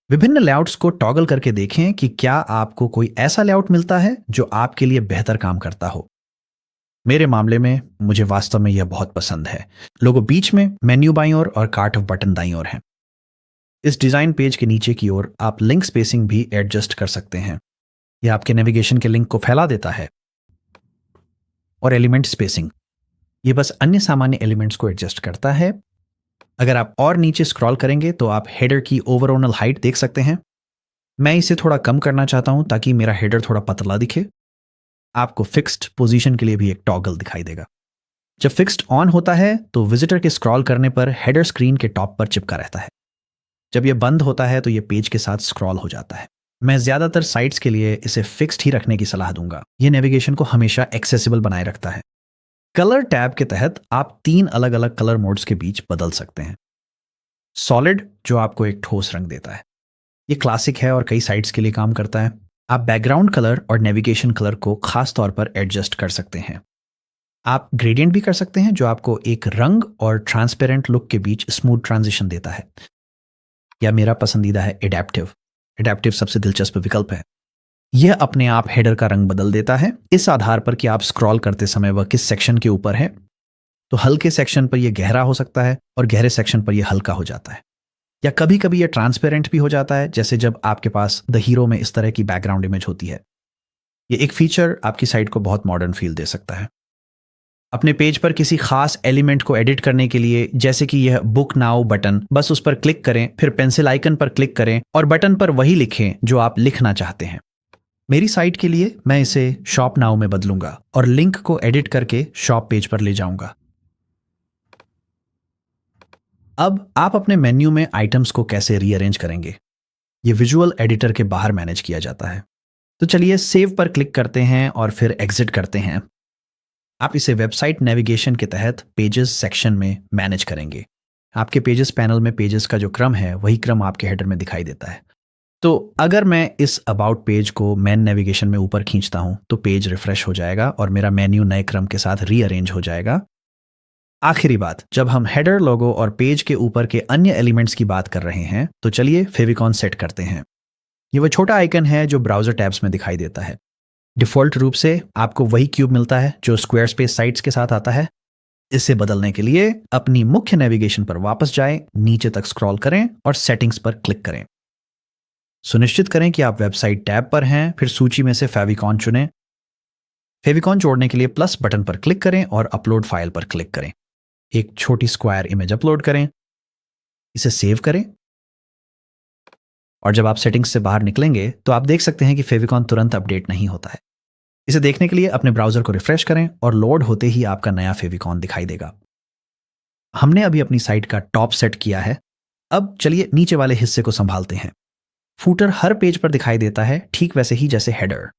विभिन्न लेआउट्स को टॉगल करके देखें कि क्या आपको कोई ऐसा लेआउट मिलता है जो आपके लिए बेहतर काम करता हो। मेरे मामले में मुझे वास्तव में यह बहुत पसंद है। लोगो बीच में, मेन्यू बाईं ओर और कार्ट ऑफ बटन दाईं ओर है। इस डिजाइन पेज के नीचे की ओर आप लिंक स्पेसिंग भी एडजस्ट कर सकते हैं। यह आपके नेविगेशन के लिंक को फैला देता है। और एलिमेंट स्पेसिंग, ये बस अन्य सामान्य एलिमेंट्स को एडजस्ट करता है। अगर आप और नीचे स्क्रॉल करेंगे तो आप हेडर की ओवरऑल हाइट देख सकते हैं। मैं इसे थोड़ा कम करना चाहता हूं ताकि मेरा हेडर थोड़ा पतला दिखे। आपको फिक्स्ड पोजीशन के लिए भी एक टॉगल दिखाई देगा। जब फिक्स्ड ऑन होता है तो विजिटर के स्क्रॉल करने पर हेडर स्क्रीन के टॉप पर चिपका रहता है। जब यह बंद होता है तो यह पेज के साथ स्क्रॉल हो जाता है। मैं ज्यादातर साइट्स के लिए इसे फिक्स्ड ही रखने की सलाह दूंगा। यह नेविगेशन को हमेशा एक्सेसिबल बनाए रखता है। कलर टैब के तहत आप 3 अलग अलग कलर मोड्स के बीच बदल सकते हैं। सॉलिड, जो आपको एक ठोस रंग देता है, ये क्लासिक है और कई साइट्स के लिए काम करता है। आप बैकग्राउंड कलर और नेविगेशन कलर को खास तौर पर एडजस्ट कर सकते हैं। आप ग्रेडियंट भी कर सकते हैं जो आपको एक रंग और ट्रांसपेरेंट लुक के बीच स्मूथ ट्रांजिशन देता है। या मेरा पसंदीदा है एडेप्टिव। एडेप्टिव सबसे दिलचस्प विकल्प है। यह अपने आप हेडर का रंग बदल देता है इस आधार पर कि आप स्क्रॉल करते समय वह किस सेक्शन के ऊपर है। तो हल्के सेक्शन पर यह गहरा हो सकता है और गहरे सेक्शन पर यह हल्का हो जाता है। या कभी कभी यह ट्रांसपेरेंट भी हो जाता है, जैसे जब आपके पास द हीरो में इस तरह की बैकग्राउंड इमेज होती है। यह एक फीचर आपकी साइट को बहुत मॉडर्न फील दे सकता है। अपने पेज पर किसी खास एलिमेंट को एडिट करने के लिए, जैसे कि यह बुक नाउ बटन, बस उस पर क्लिक करें, फिर पेंसिल आइकन पर क्लिक करें और बटन पर वही लिखें जो आप लिखना चाहते हैं। मेरी साइट के लिए मैं इसे शॉप नाउ में बदलूंगा और लिंक को एडिट करके शॉप पेज पर ले जाऊंगा। अब आप अपने मेन्यू में आइटम्स को कैसे रीअरेंज करेंगे? ये विजुअल एडिटर के बाहर मैनेज किया जाता है। तो चलिए सेव पर क्लिक करते हैं और फिर एग्जिट करते हैं। आप इसे वेबसाइट नेविगेशन के तहत पेजेस सेक्शन में मैनेज करेंगे। आपके पेजेस पैनल में पेजेस का जो क्रम है वही क्रम आपके हेडर में दिखाई देता है। तो अगर मैं इस अबाउट पेज को मेन नेविगेशन में ऊपर खींचता हूं तो पेज रिफ्रेश हो जाएगा और मेरा मेन्यू नए क्रम के साथ रीअरेंज हो जाएगा। आखिरी बात, जब हम हेडर, लोगो और पेज के ऊपर के अन्य एलिमेंट्स की बात कर रहे हैं तो चलिए फेविकॉन सेट करते हैं। ये वह छोटा आइकन है जो ब्राउजर टैब्स में दिखाई देता है। डिफॉल्ट रूप से आपको वही क्यूब मिलता है जो स्क्वायरस्पेस साइट्स के साथ आता है। इसे बदलने के लिए अपनी मुख्य नेविगेशन पर वापस जाएं, नीचे तक स्क्रॉल करें और सेटिंग्स पर क्लिक करें। सुनिश्चित करें कि आप वेबसाइट टैब पर हैं, फिर सूची में से फेविकॉन चुनें। फेविकॉन जोड़ने के लिए प्लस बटन पर क्लिक करें और अपलोड फाइल पर क्लिक करें। एक छोटी स्क्वायर इमेज अपलोड करें, इसे सेव करें और जब आप सेटिंग्स से बाहर निकलेंगे तो आप देख सकते हैं कि फेविकॉन तुरंत अपडेट नहीं होता है। इसे देखने के लिए अपने ब्राउजर को रिफ्रेश करें और लोड होते ही आपका नया फेविकॉन दिखाई देगा। हमने अभी अपनी साइट का टॉप सेट किया है। अब चलिए नीचे वाले हिस्से को संभालते हैं। फूटर हर पेज पर दिखाई देता है, ठीक वैसे ही जैसे हेडर।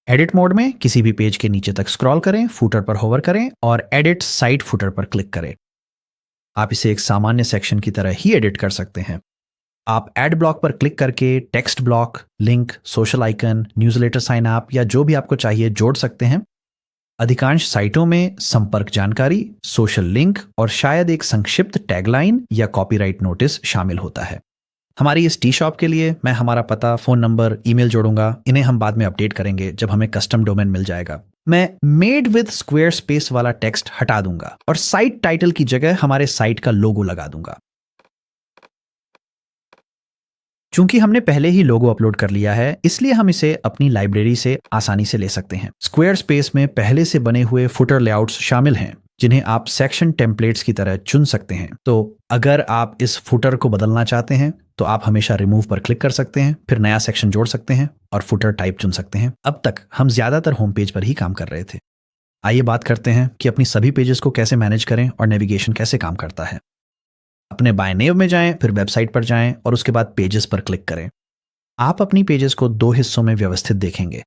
एडिट मोड में किसी भी पेज के नीचे तक स्क्रॉल करें, फूटर पर होवर करें और एडिट साइट फूटर पर क्लिक करें। आप इसे एक सामान्य सेक्शन की तरह ही एडिट कर सकते हैं। आप एड ब्लॉक पर क्लिक करके text block, link, social icon, newsletter sign up या जो भी आपको चाहिए जोड़ सकते हैं। अधिकांश साइटों में संपर्क जानकारी, सोशल लिंक और शायद एक संक्षिप्त टैगलाइन या कॉपीराइट नोटिस शामिल होता है। हमारी इस टी शॉप के लिए मैं हमारा पता, फोन नंबर, ईमेल जोड़ूंगा। इन्हें हम बाद में अपडेट करेंगे जब हमें कस्टम डोमेन मिल जाएगा। मैं मेड विद स्क्वायर स्पेस वाला टेक्स्ट हटा दूंगा और साइट टाइटल की जगह हमारे साइट का लोगो लगा दूंगा। चूंकि हमने पहले ही लोगो अपलोड कर लिया है, इसलिए हम इसे अपनी लाइब्रेरी से आसानी से ले सकते हैं। स्क्वायर स्पेस में पहले से बने हुए फुटर लेआउट्स शामिल हैं जिन्हें आप सेक्शन टेम्पलेट्स की तरह चुन सकते हैं। तो अगर आप इस फुटर को बदलना चाहते हैं तो आप हमेशा रिमूव पर क्लिक कर सकते हैं, फिर नया सेक्शन जोड़ सकते हैं और फुटर टाइप चुन सकते हैं। अब तक हम ज्यादातर होम पेज पर ही काम कर रहे थे। आइए बात करते हैं कि अपनी सभी पेजेस को कैसे मैनेज करें और नेविगेशन कैसे काम करता है। अपने बाय नेव में जाएं, फिर वेबसाइट पर जाएं और उसके बाद पेजेस पर क्लिक करें। आप अपनी पेजेस को 2 हिस्सों में व्यवस्थित देखेंगे।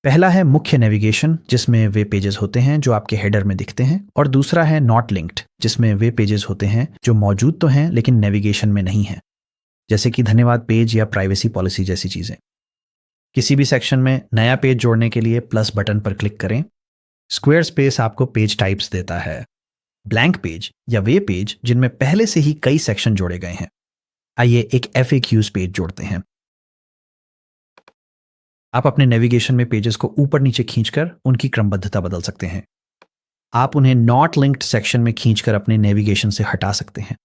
पहला है मुख्य नेविगेशन, जिसमें वे पेजेस होते हैं जो आपके हेडर में दिखते हैं, और दूसरा है नॉट लिंक्ड, जिसमें वे पेजेस होते हैं जो मौजूद तो हैं लेकिन नेविगेशन में नहीं है, जैसे कि धन्यवाद पेज या प्राइवेसी पॉलिसी जैसी चीजें। किसी भी सेक्शन में नया पेज जोड़ने के लिए प्लस बटन पर क्लिक करें। स्क्वायर स्पेस आपको पेज टाइप्स देता है। ब्लैंक पेज या वे पेज जिनमें पहले से ही कई सेक्शन जोड़े गए हैं। आइए एक FAQs पेज जोड़ते हैं। आप अपने नेविगेशन में पेजेस को ऊपर नीचे खींचकर उनकी क्रमबद्धता बदल सकते हैं। आप उन्हें नॉट लिंक्ड सेक्शन में खींचकर अपने नेविगेशन से हटा सकते हैं।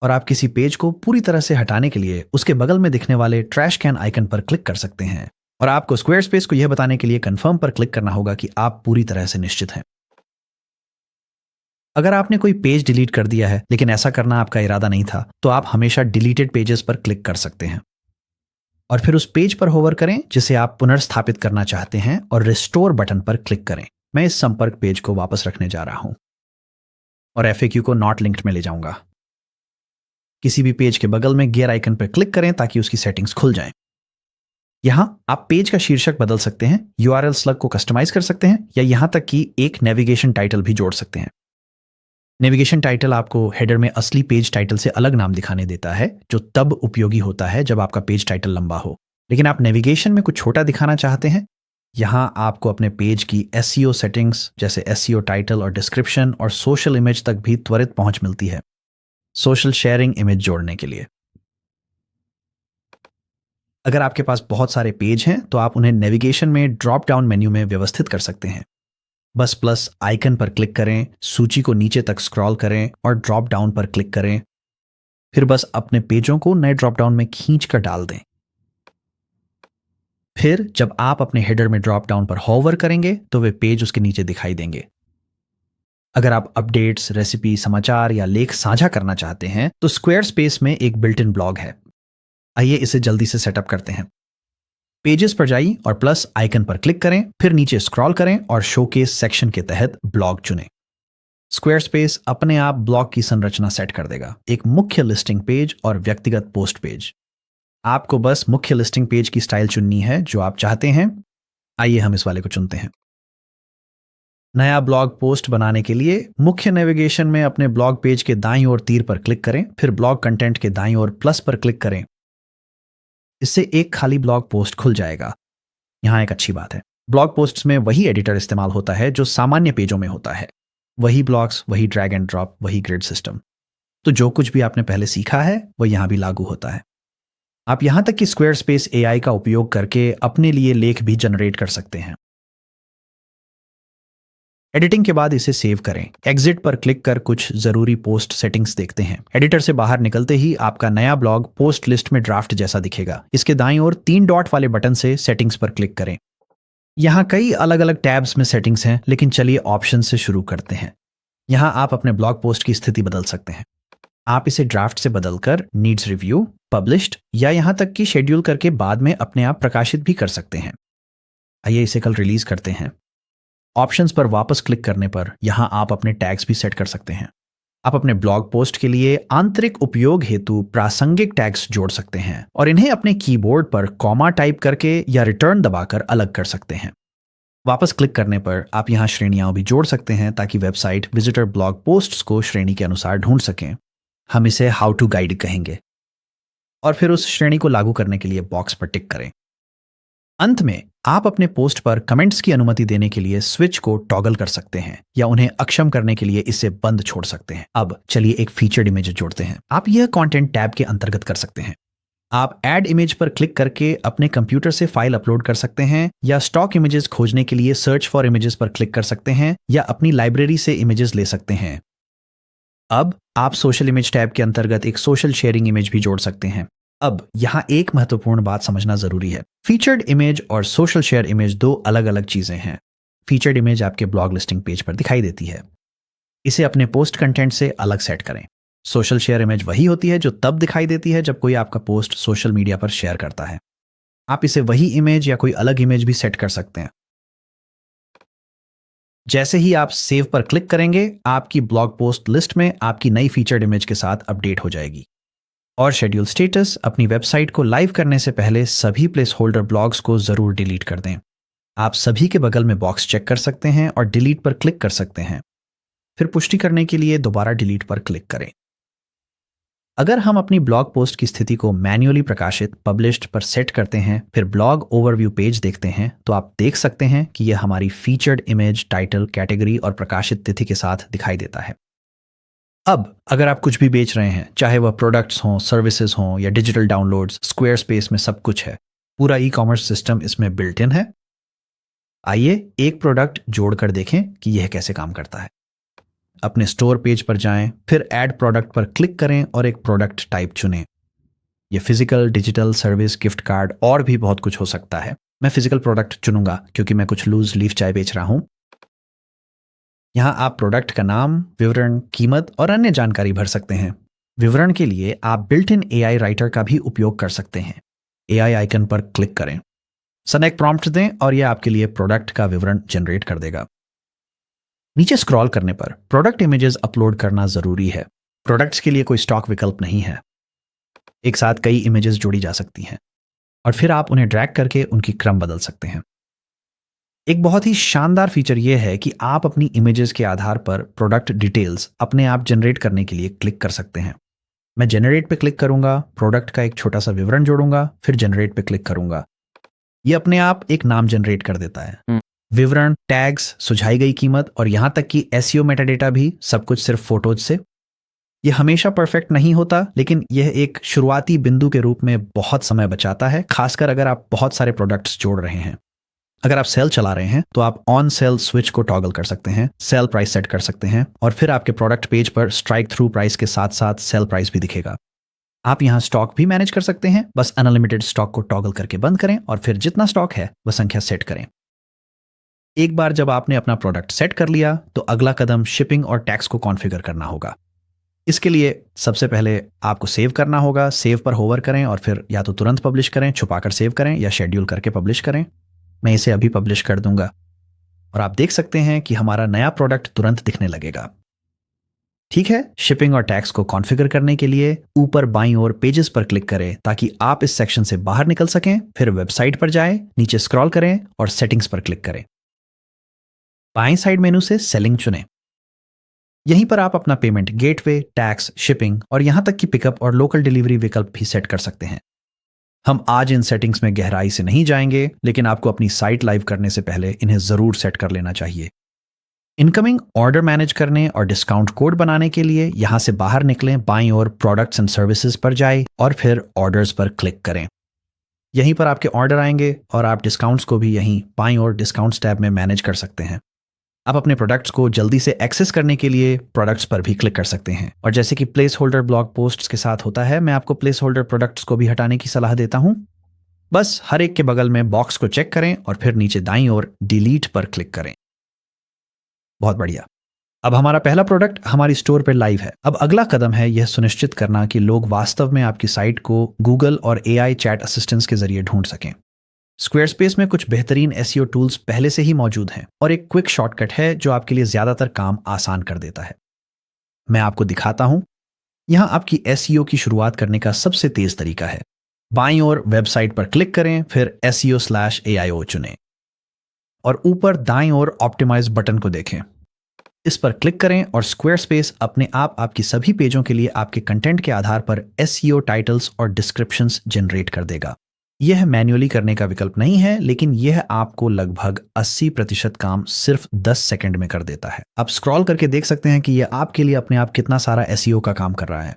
और आप किसी पेज को पूरी तरह से हटाने के लिए उसके बगल में दिखने वाले ट्रैश कैन आइकन पर क्लिक कर सकते हैं। और आपको स्क्वायरस्पेस को यह बताने के लिए कंफर्म पर क्लिक करना होगा कि आप पूरी तरह से निश्चित हैं। अगर आपने कोई पेज डिलीट कर दिया है लेकिन ऐसा करना आपका इरादा नहीं था, तो आप हमेशा डिलीटेड पेजेस पर क्लिक कर सकते हैं और फिर उस पेज पर होवर करें जिसे आप पुनर्स्थापित करना चाहते हैं और रिस्टोर बटन पर क्लिक करें। मैं इस संपर्क पेज को वापस रखने जा रहा हूं और FAQ को नॉट लिंक्ड में ले जाऊंगा। किसी भी पेज के बगल में गियर आइकन पर क्लिक करें ताकि उसकी सेटिंग्स खुल जाएं। यहां आप पेज का शीर्षक बदल सकते हैं, URL स्लग को कस्टमाइज कर सकते हैं या यहां तक कि एक नेविगेशन टाइटल भी जोड़ सकते हैं। नेविगेशन टाइटल आपको हेडर में असली पेज टाइटल से अलग नाम दिखाने देता है, जो तब उपयोगी होता है जब आपका पेज टाइटल लंबा हो। लेकिन आप नेविगेशन में कुछ छोटा दिखाना चाहते हैं। यहां आपको अपने पेज की SEO सेटिंग्स जैसे SEO टाइटल और डिस्क्रिप्शन और सोशल इमेज तक भी त्वरित पहुंच मिलती है। सोशल शेयरिंग इमेज जोड़ने के लिए अगर आपके पास बहुत सारे पेज हैं तो आप उन्हें नेविगेशन में ड्रॉप डाउन मेन्यू में व्यवस्थित कर सकते हैं। बस प्लस आइकन पर क्लिक करें, सूची को नीचे तक स्क्रॉल करें और ड्रॉप डाउन पर क्लिक करें। फिर बस अपने पेजों को नए ड्रॉप डाउन में खींच कर डाल दें। फिर जब आप अपने हेडर में ड्रॉप डाउन पर होवर करेंगे तो वे पेज उसके नीचे दिखाई देंगे। अगर आप अपडेट्स, रेसिपी, समाचार या लेख साझा करना चाहते हैं तो स्क्वायरस्पेस में एक बिल्ट इन ब्लॉग है। आइए इसे जल्दी से सेटअप करते हैं। पेजेस पर जाइए और प्लस आइकन पर क्लिक करें, फिर नीचे स्क्रॉल करें और शोकेस सेक्शन के तहत ब्लॉग चुनें। स्क्वायरस्पेस अपने आप ब्लॉग की संरचना सेट कर देगा, एक मुख्य लिस्टिंग पेज और व्यक्तिगत पोस्ट पेज। आपको बस मुख्य लिस्टिंग पेज की स्टाइल चुननी है जो आप चाहते हैं। आइए हम इस वाले को चुनते हैं। नया ब्लॉग पोस्ट बनाने के लिए मुख्य नेविगेशन में अपने ब्लॉग पेज के दाईं ओर तीर पर क्लिक करें, फिर ब्लॉग कंटेंट के दाईं ओर प्लस पर क्लिक करें। इससे एक खाली ब्लॉग पोस्ट खुल जाएगा। यहां एक अच्छी बात है, ब्लॉग पोस्ट्स में वही एडिटर इस्तेमाल होता है जो सामान्य पेजों में होता है। वही ब्लॉक्स, वही ड्रैग एंड ड्रॉप, वही ग्रिड सिस्टम। तो जो कुछ भी आपने पहले सीखा है वो यहां भी लागू होता है। आप यहां तक कि स्क्वायरस्पेस AI का उपयोग करके अपने लिए लेख भी जनरेट कर सकते हैं। एडिटिंग के बाद इसे सेव करें। एग्जिट पर क्लिक कर कुछ जरूरी पोस्ट सेटिंग्स देखते हैं। एडिटर से बाहर निकलते ही आपका नया ब्लॉग पोस्ट लिस्ट में ड्राफ्ट जैसा दिखेगा। इसके दाईं ओर 3 डॉट वाले बटन से सेटिंग्स पर क्लिक करें। यहां कई अलग अलग टैब्स में सेटिंग्स हैं, लेकिन चलिए ऑप्शन से शुरू करते हैं। यहां आप अपने ब्लॉग पोस्ट की स्थिति बदल सकते हैं। आप इसे ड्राफ्ट से बदलकर नीड्स रिव्यू, पब्लिश्ड या यहां तक कि शेड्यूल करके बाद में अपने आप प्रकाशित भी कर सकते हैं। आइए इसे कल रिलीज करते हैं। ऑप्शंस पर वापस क्लिक करने पर यहां आप अपने टैग्स भी सेट कर सकते हैं। आप अपने ब्लॉग पोस्ट के लिए आंतरिक उपयोग हेतु प्रासंगिक टैग्स जोड़ सकते हैं और इन्हें अपने कीबोर्ड पर कॉमा टाइप करके या रिटर्न दबाकर अलग कर सकते हैं। वापस क्लिक करने पर आप यहां श्रेणियां भी जोड़ सकते हैं ताकि वेबसाइट विजिटर ब्लॉग पोस्ट्स को श्रेणी के अनुसार ढूंढ सकें। हम इसे हाउ टू गाइड कहेंगे और फिर उस श्रेणी को लागू करने के लिए बॉक्स पर टिक करें। अंत में आप अपने पोस्ट पर कमेंट्स की अनुमति देने के लिए स्विच को टॉगल कर सकते हैं या उन्हें अक्षम करने के लिए इसे बंद छोड़ सकते हैं। अब चलिए एक फीचर्ड इमेज जोड़ते हैं। आप यह कंटेंट टैब के अंतर्गत कर सकते हैं। आप ऐड इमेज पर क्लिक करके अपने कंप्यूटर से फाइल अपलोड कर सकते हैं या स्टॉक इमेजेस खोजने के लिए सर्च फॉर इमेजेस पर क्लिक कर सकते हैं या अपनी लाइब्रेरी से इमेजेस ले सकते हैं। अब आप सोशल इमेज टैब के अंतर्गत एक सोशल शेयरिंग इमेज भी जोड़ सकते हैं। अब यहां एक महत्वपूर्ण बात समझना जरूरी है। फीचर्ड इमेज और सोशल शेयर इमेज 2 अलग अलग चीजें हैं। फीचर्ड इमेज आपके ब्लॉग लिस्टिंग पेज पर दिखाई देती है। इसे अपने पोस्ट कंटेंट से अलग सेट करें। सोशल शेयर इमेज वही होती है जो तब दिखाई देती है जब कोई आपका पोस्ट सोशल मीडिया पर शेयर करता है। आप इसे वही इमेज या कोई अलग इमेज भी सेट कर सकते हैं। जैसे ही आप सेव पर क्लिक करेंगे, आपकी ब्लॉग पोस्ट लिस्ट में आपकी नई फीचर्ड इमेज के साथ अपडेट हो जाएगी। और शेड्यूल स्टेटस, अपनी वेबसाइट को लाइव करने से पहले सभी प्लेस होल्डर ब्लॉग्स को जरूर डिलीट कर दें। आप सभी के बगल में बॉक्स चेक कर सकते हैं और डिलीट पर क्लिक कर सकते हैं। फिर पुष्टि करने के लिए दोबारा डिलीट पर क्लिक करें। अगर हम अपनी ब्लॉग पोस्ट की स्थिति को मैन्युअली प्रकाशित पब्लिश्ड पर सेट करते हैं, फिर ब्लॉग ओवरव्यू पेज देखते हैं, तो आप देख सकते हैं कि यह हमारी फीचर्ड इमेज, टाइटल, कैटेगरी और प्रकाशित तिथि के साथ दिखाई देता है। अब अगर आप कुछ भी बेच रहे हैं, चाहे वह प्रोडक्ट्स हों, सर्विसेज हों या डिजिटल डाउनलोड्स, स्क्वेयरस्पेस में सब कुछ है। पूरा ई कॉमर्स सिस्टम इसमें बिल्ट इन है। आइए एक प्रोडक्ट जोड़कर देखें कि यह कैसे काम करता है। अपने स्टोर पेज पर जाएं, फिर ऐड प्रोडक्ट पर क्लिक करें और एक प्रोडक्ट टाइप चुनें। यह physical, digital, service, gift card और भी बहुत कुछ हो सकता है। मैं फिजिकल प्रोडक्ट चुनूंगा क्योंकि मैं कुछ लूज लीफ चाय बेच रहा हूं। यहां आप प्रोडक्ट का नाम, विवरण, कीमत और अन्य जानकारी भर सकते हैं। विवरण के लिए आप बिल्ट इन एआई राइटर का भी उपयोग कर सकते हैं। एआई आइकन पर क्लिक करें, एक प्रॉम्प्ट दें और यह आपके लिए प्रोडक्ट का विवरण जनरेट कर देगा। नीचे स्क्रॉल करने पर प्रोडक्ट इमेजेस अपलोड करना जरूरी है। प्रोडक्ट्स के लिए कोई स्टॉक विकल्प नहीं है। एक साथ कई इमेजेस जोड़ी जा सकती हैं और फिर आप उन्हें ड्रैग करके उनकी क्रम बदल सकते हैं। एक बहुत ही शानदार फीचर यह है कि आप अपनी इमेजेस के आधार पर प्रोडक्ट डिटेल्स अपने आप जनरेट करने के लिए क्लिक कर सकते हैं। मैं जनरेट पे क्लिक करूंगा, प्रोडक्ट का एक छोटा सा विवरण जोड़ूंगा, फिर जनरेट पे क्लिक करूंगा। यह अपने आप एक नाम जनरेट कर देता है। विवरण, टैग्स, सुझाई गई कीमत और यहां तक कि एसईओ मेटाडेटा भी, सब कुछ सिर्फ फोटोज से। यह हमेशा परफेक्ट नहीं होता, लेकिन यह एक शुरुआती बिंदु के रूप में बहुत समय बचाता है, खासकर अगर आप बहुत सारे प्रोडक्ट्स जोड़ रहे हैं। अगर आप सेल चला रहे हैं तो आप ऑन सेल स्विच को टॉगल कर सकते हैं, सेल प्राइस सेट कर सकते हैं और फिर आपके प्रोडक्ट पेज पर स्ट्राइक थ्रू प्राइस के साथ साथ सेल प्राइस भी दिखेगा। आप यहां स्टॉक भी मैनेज कर सकते हैं। बस अनलिमिटेड स्टॉक को टॉगल करके बंद करें और फिर जितना स्टॉक है वह संख्या सेट करें। एक बार जब आपने अपना प्रोडक्ट सेट कर लिया तो अगला कदम शिपिंग और टैक्स को कॉन्फ़िगर करना होगा। इसके लिए सबसे पहले आपको सेव करना होगा। सेव पर होवर करें और फिर या तो तुरंत पब्लिश करें, छुपाकर सेव करें या शेड्यूल करके पब्लिश करें। मैं इसे अभी पब्लिश कर दूंगा और आप देख सकते हैं कि हमारा नया प्रोडक्ट तुरंत दिखने लगेगा। ठीक है, शिपिंग और टैक्स को कॉन्फ़िगर करने के लिए ऊपर बाईं ओर पेजेस पर क्लिक करें ताकि आप इस सेक्शन से बाहर निकल सकें। फिर वेबसाइट पर जाएं, नीचे स्क्रॉल करें और सेटिंग्स पर क्लिक करें। बाएं साइड मेनू से सेलिंग चुनें। यहीं पर आप अपना पेमेंट गेटवे, टैक्स, शिपिंग और यहां तक कि पिकअप और लोकल डिलीवरी विकल्प भी सेट कर सकते हैं। हम आज इन सेटिंग्स में गहराई से नहीं जाएंगे, लेकिन आपको अपनी साइट लाइव करने से पहले इन्हें जरूर सेट कर लेना चाहिए। इनकमिंग ऑर्डर मैनेज करने और डिस्काउंट कोड बनाने के लिए यहां से बाहर निकलें, बाईं ओर प्रोडक्ट्स एंड सर्विसेज पर जाएं और फिर ऑर्डर्स पर क्लिक करें। यहीं पर आपके ऑर्डर आएंगे और आप डिस्काउंट्स को भी यहीं बाईं ओर डिस्काउंट्स टैब में मैनेज कर सकते हैं। आप अपने प्रोडक्ट्स को जल्दी से एक्सेस करने के लिए प्रोडक्ट्स पर भी क्लिक कर सकते हैं और जैसे कि प्लेस होल्डर ब्लॉग पोस्ट्स के साथ होता है, मैं आपको प्लेस होल्डर प्रोडक्ट्स को भी हटाने की सलाह देता हूं। बस हर एक के बगल में बॉक्स को चेक करें और फिर नीचे दाईं ओर डिलीट पर क्लिक करें। बहुत बढ़िया। अब हमारा पहला प्रोडक्ट हमारी स्टोर पर लाइव है। अब अगला कदम है यह सुनिश्चित करना कि लोग वास्तव में आपकी साइट को गूगल और एआई चैट असिस्टेंट्स के जरिए ढूंढ सकें। स्क्वेयरस्पेस में कुछ बेहतरीन एसईओ टूल्स पहले से ही मौजूद हैं और एक क्विक शॉर्टकट है जो आपके लिए ज्यादातर काम आसान कर देता है। मैं आपको दिखाता हूं। यहां आपकी एसईओ की शुरुआत करने का सबसे तेज तरीका है। बाईं ओर वेबसाइट पर क्लिक करें, फिर SEO/AIO चुनें और ऊपर दाईं ओर ऑप्टिमाइज बटन को देखें। इस पर क्लिक करें और स्क्वेयरस्पेस अपने आप आपकी सभी पेजों के लिए आपके कंटेंट के आधार पर SEO टाइटल्स और डिस्क्रिप्शंस जनरेट कर देगा। यह मैन्युअली करने का विकल्प नहीं है, लेकिन यह आपको लगभग 80% काम सिर्फ 10 सेकंड में कर देता है। आप स्क्रॉल करके देख सकते हैं कि यह आपके लिए अपने आप कितना सारा SEO का काम कर रहा है।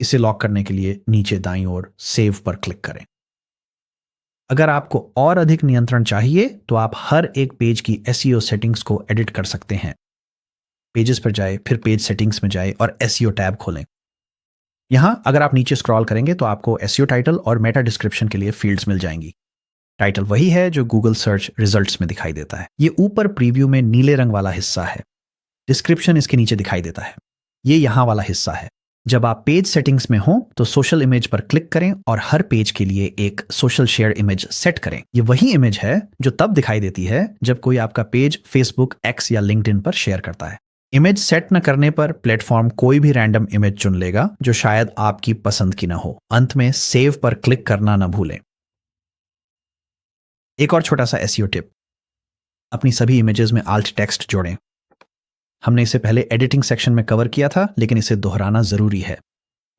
इसे लॉक करने के लिए नीचे दाईं ओर सेव पर क्लिक करें। अगर आपको और अधिक नियंत्रण चाहिए तो आप हर एक पेज की SEO सेटिंग्स को एडिट कर सकते हैं। पेजेस पर जाए, फिर पेज सेटिंग्स में जाए और SEO टैब खोलें। यहां अगर आप नीचे स्क्रॉल करेंगे तो आपको SEO टाइटल और मेटा डिस्क्रिप्शन के लिए फील्ड्स मिल जाएंगी। टाइटल वही है जो गूगल सर्च रिजल्ट्स में दिखाई देता है। ये ऊपर प्रीव्यू में नीले रंग वाला हिस्सा है। डिस्क्रिप्शन इसके नीचे दिखाई देता है। ये यहां वाला हिस्सा है। जब आप पेज सेटिंग्स में हो तो सोशल इमेज पर क्लिक करें और हर पेज के लिए एक सोशल शेयर इमेज सेट करें। ये वही इमेज है जो तब दिखाई देती है जब कोई आपका पेज फेसबुक, X या लिंक्डइन पर शेयर करता है। इमेज सेट न करने पर प्लेटफॉर्म कोई भी रैंडम इमेज चुन लेगा जो शायद आपकी पसंद की ना हो। अंत में सेव पर क्लिक करना न भूलें। एक और छोटा सा SEO टिप, अपनी सभी इमेजेस में आल्ट टेक्स्ट जोड़ें। हमने इसे पहले एडिटिंग सेक्शन में कवर किया था, लेकिन इसे दोहराना जरूरी है।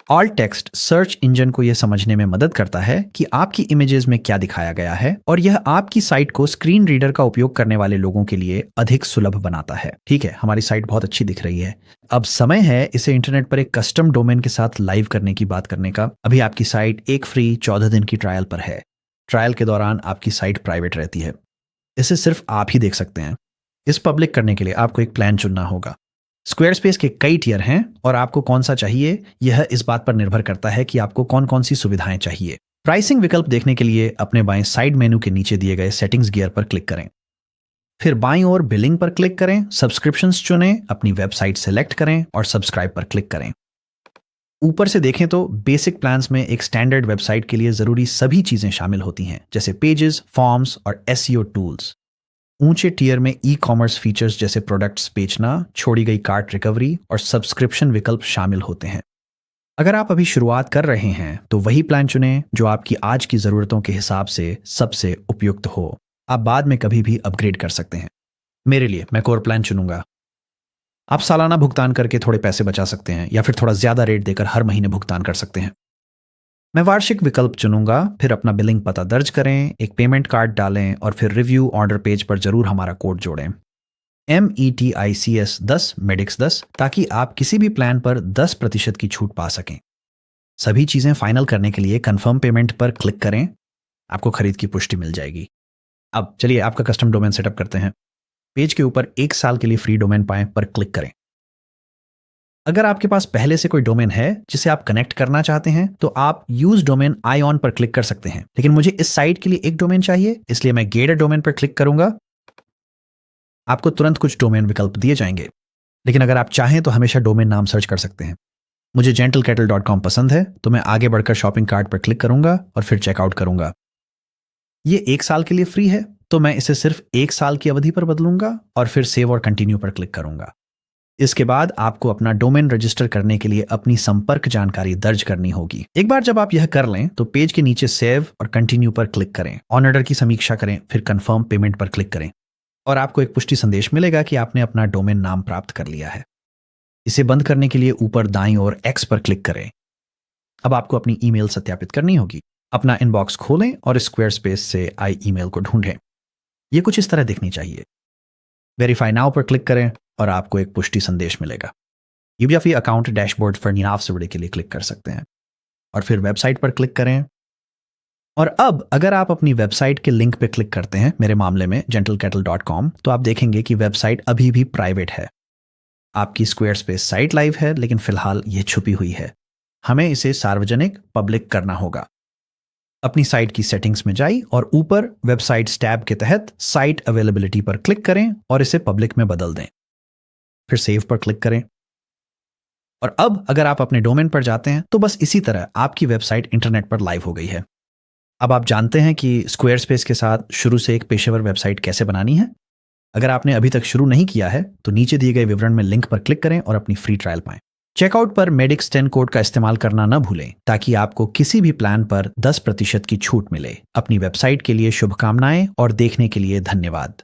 ऑल्ट टेक्स्ट सर्च इंजन को यह समझने में मदद करता है कि आपकी इमेजेस में क्या दिखाया गया है और यह आपकी साइट को स्क्रीन रीडर का उपयोग करने वाले लोगों के लिए अधिक सुलभ बनाता है। ठीक है, हमारी साइट बहुत अच्छी दिख रही है। अब समय है इसे इंटरनेट पर एक कस्टम डोमेन के साथ लाइव करने की बात करने का। अभी आपकी साइट एक फ्री 14 दिन की ट्रायल पर है। ट्रायल के दौरान आपकी साइट प्राइवेट रहती है, इसे सिर्फ आप ही देख सकते हैं। इस पब्लिक करने के लिए आपको एक प्लान चुनना होगा। स्क्वेयरस्पेस के कई टियर हैं और आपको कौन सा चाहिए यह इस बात पर निर्भर करता है कि आपको कौन कौन सी सुविधाएं चाहिए। प्राइसिंग विकल्प देखने के लिए अपने बाएं साइड मेनू के नीचे दिए गए सेटिंग्स गियर पर क्लिक करें। फिर बाईं ओर बिलिंग पर क्लिक करें, सब्सक्रिप्शंस चुनें, अपनी वेबसाइट सेलेक्ट करें और सब्सक्राइब पर क्लिक करें। ऊपर से देखें तो बेसिक प्लान्स में एक स्टैंडर्ड वेबसाइट के लिए जरूरी सभी चीजें शामिल होती हैं, जैसे पेजेस, फॉर्म्स और एसईओ टूल्स। ऊंचे टियर में ई कॉमर्स फीचर्स जैसे प्रोडक्ट्स बेचना, छोड़ी गई कार्ट रिकवरी और सब्सक्रिप्शन विकल्प शामिल होते हैं। अगर आप अभी शुरुआत कर रहे हैं तो वही प्लान चुनें जो आपकी आज की ज़रूरतों के हिसाब से सबसे उपयुक्त हो। आप बाद में कभी भी अपग्रेड कर सकते हैं। मेरे लिए मैं कोर प्लान चुनूंगा। आप सालाना भुगतान करके थोड़े पैसे बचा सकते हैं या फिर थोड़ा ज़्यादा रेट देकर हर महीने भुगतान कर सकते हैं। मैं वार्षिक विकल्प चुनूंगा। फिर अपना बिलिंग पता दर्ज करें, एक पेमेंट कार्ड डालें और फिर रिव्यू ऑर्डर पेज पर जरूर हमारा कोड जोड़ें, METICS 10 MEDIX 10, ताकि आप किसी भी प्लान पर 10% की छूट पा सकें। सभी चीज़ें फाइनल करने के लिए कंफर्म पेमेंट पर क्लिक करें। आपको खरीद की पुष्टि मिल जाएगी। अब चलिए आपका कस्टम डोमेन सेटअप करते हैं। पेज के ऊपर 1 साल के लिए फ्री डोमेन पाएं पर क्लिक करें। अगर आपके पास पहले से कोई डोमेन है जिसे आप कनेक्ट करना चाहते हैं तो आप यूज डोमेन आई ऑन पर क्लिक कर सकते हैं, लेकिन मुझे इस साइट के लिए एक डोमेन चाहिए, इसलिए मैं गेट अ डोमेन पर क्लिक करूंगा। आपको तुरंत कुछ डोमेन विकल्प दिए जाएंगे, लेकिन अगर आप चाहें तो हमेशा डोमेन नाम सर्च कर सकते हैं। मुझे gentlecattle.com पसंद है तो मैं आगे बढ़कर शॉपिंग कार्ट पर क्लिक करूंगा और फिर चेकआउट करूंगा। ये 1 साल के लिए फ्री है तो मैं इसे सिर्फ 1 साल की अवधि पर बदलूंगा और फिर सेव और कंटिन्यू पर क्लिक करूंगा। इसके बाद आपको अपना डोमेन रजिस्टर करने के लिए अपनी संपर्क जानकारी दर्ज करनी होगी। एक बार जब आप यह कर लें तो पेज के नीचे सेव और कंटिन्यू पर क्लिक करें, ऑन ऑर्डर की समीक्षा करें, फिर कंफर्म पेमेंट पर क्लिक करें और आपको एक पुष्टि संदेश मिलेगा कि आपने अपना डोमेन नाम प्राप्त कर लिया है। इसे बंद करने के लिए ऊपर दाईं ओर X पर क्लिक करें। अब आपको अपनी ईमेल सत्यापित करनी होगी। अपना इनबॉक्स खोलें और स्क्वेयरस्पेस से आई ईमेल को ढूंढें। यह कुछ इस तरह दिखनी चाहिए। वेरीफाई नाउ पर क्लिक करें और आपको एक पुष्टि संदेश मिलेगा। UBFE अकाउंट डैशबोर्ड पर निनाव सुविधा के लिए क्लिक कर सकते हैं और फिर वेबसाइट पर क्लिक करें। और अब अगर आप अपनी वेबसाइट के लिंक पर क्लिक करते हैं, मेरे मामले में gentlecattle.com, तो आप देखेंगे कि वेबसाइट अभी भी प्राइवेट है। आपकी स्क्वेयरस्पेस साइट लाइव है, लेकिन फिलहाल यह छुपी हुई है। हमें इसे सार्वजनिक पब्लिक करना होगा। अपनी साइट की सेटिंग्स में जाइए और ऊपर वेबसाइट्स टैब के तहत साइट अवेलेबिलिटी पर क्लिक करें और इसे पब्लिक में बदल दें। फिर सेव पर क्लिक करें। और अब अगर आप अपने डोमेन पर जाते हैं तो बस इसी तरह आपकी वेबसाइट इंटरनेट पर लाइव हो गई है। अब आप जानते हैं कि स्क्वेयरस्पेस के साथ शुरू से एक पेशेवर वेबसाइट कैसे बनानी है। अगर आपने अभी तक शुरू नहीं किया है तो नीचे दिए गए विवरण में लिंक पर क्लिक करें और अपनी फ्री ट्रायल पाएं। चेकआउट पर MEDIX 10 कोड का इस्तेमाल करना न भूलें ताकि आपको किसी भी प्लान पर 10% की छूट मिले। अपनी वेबसाइट के लिए शुभकामनाएं और देखने के लिए धन्यवाद।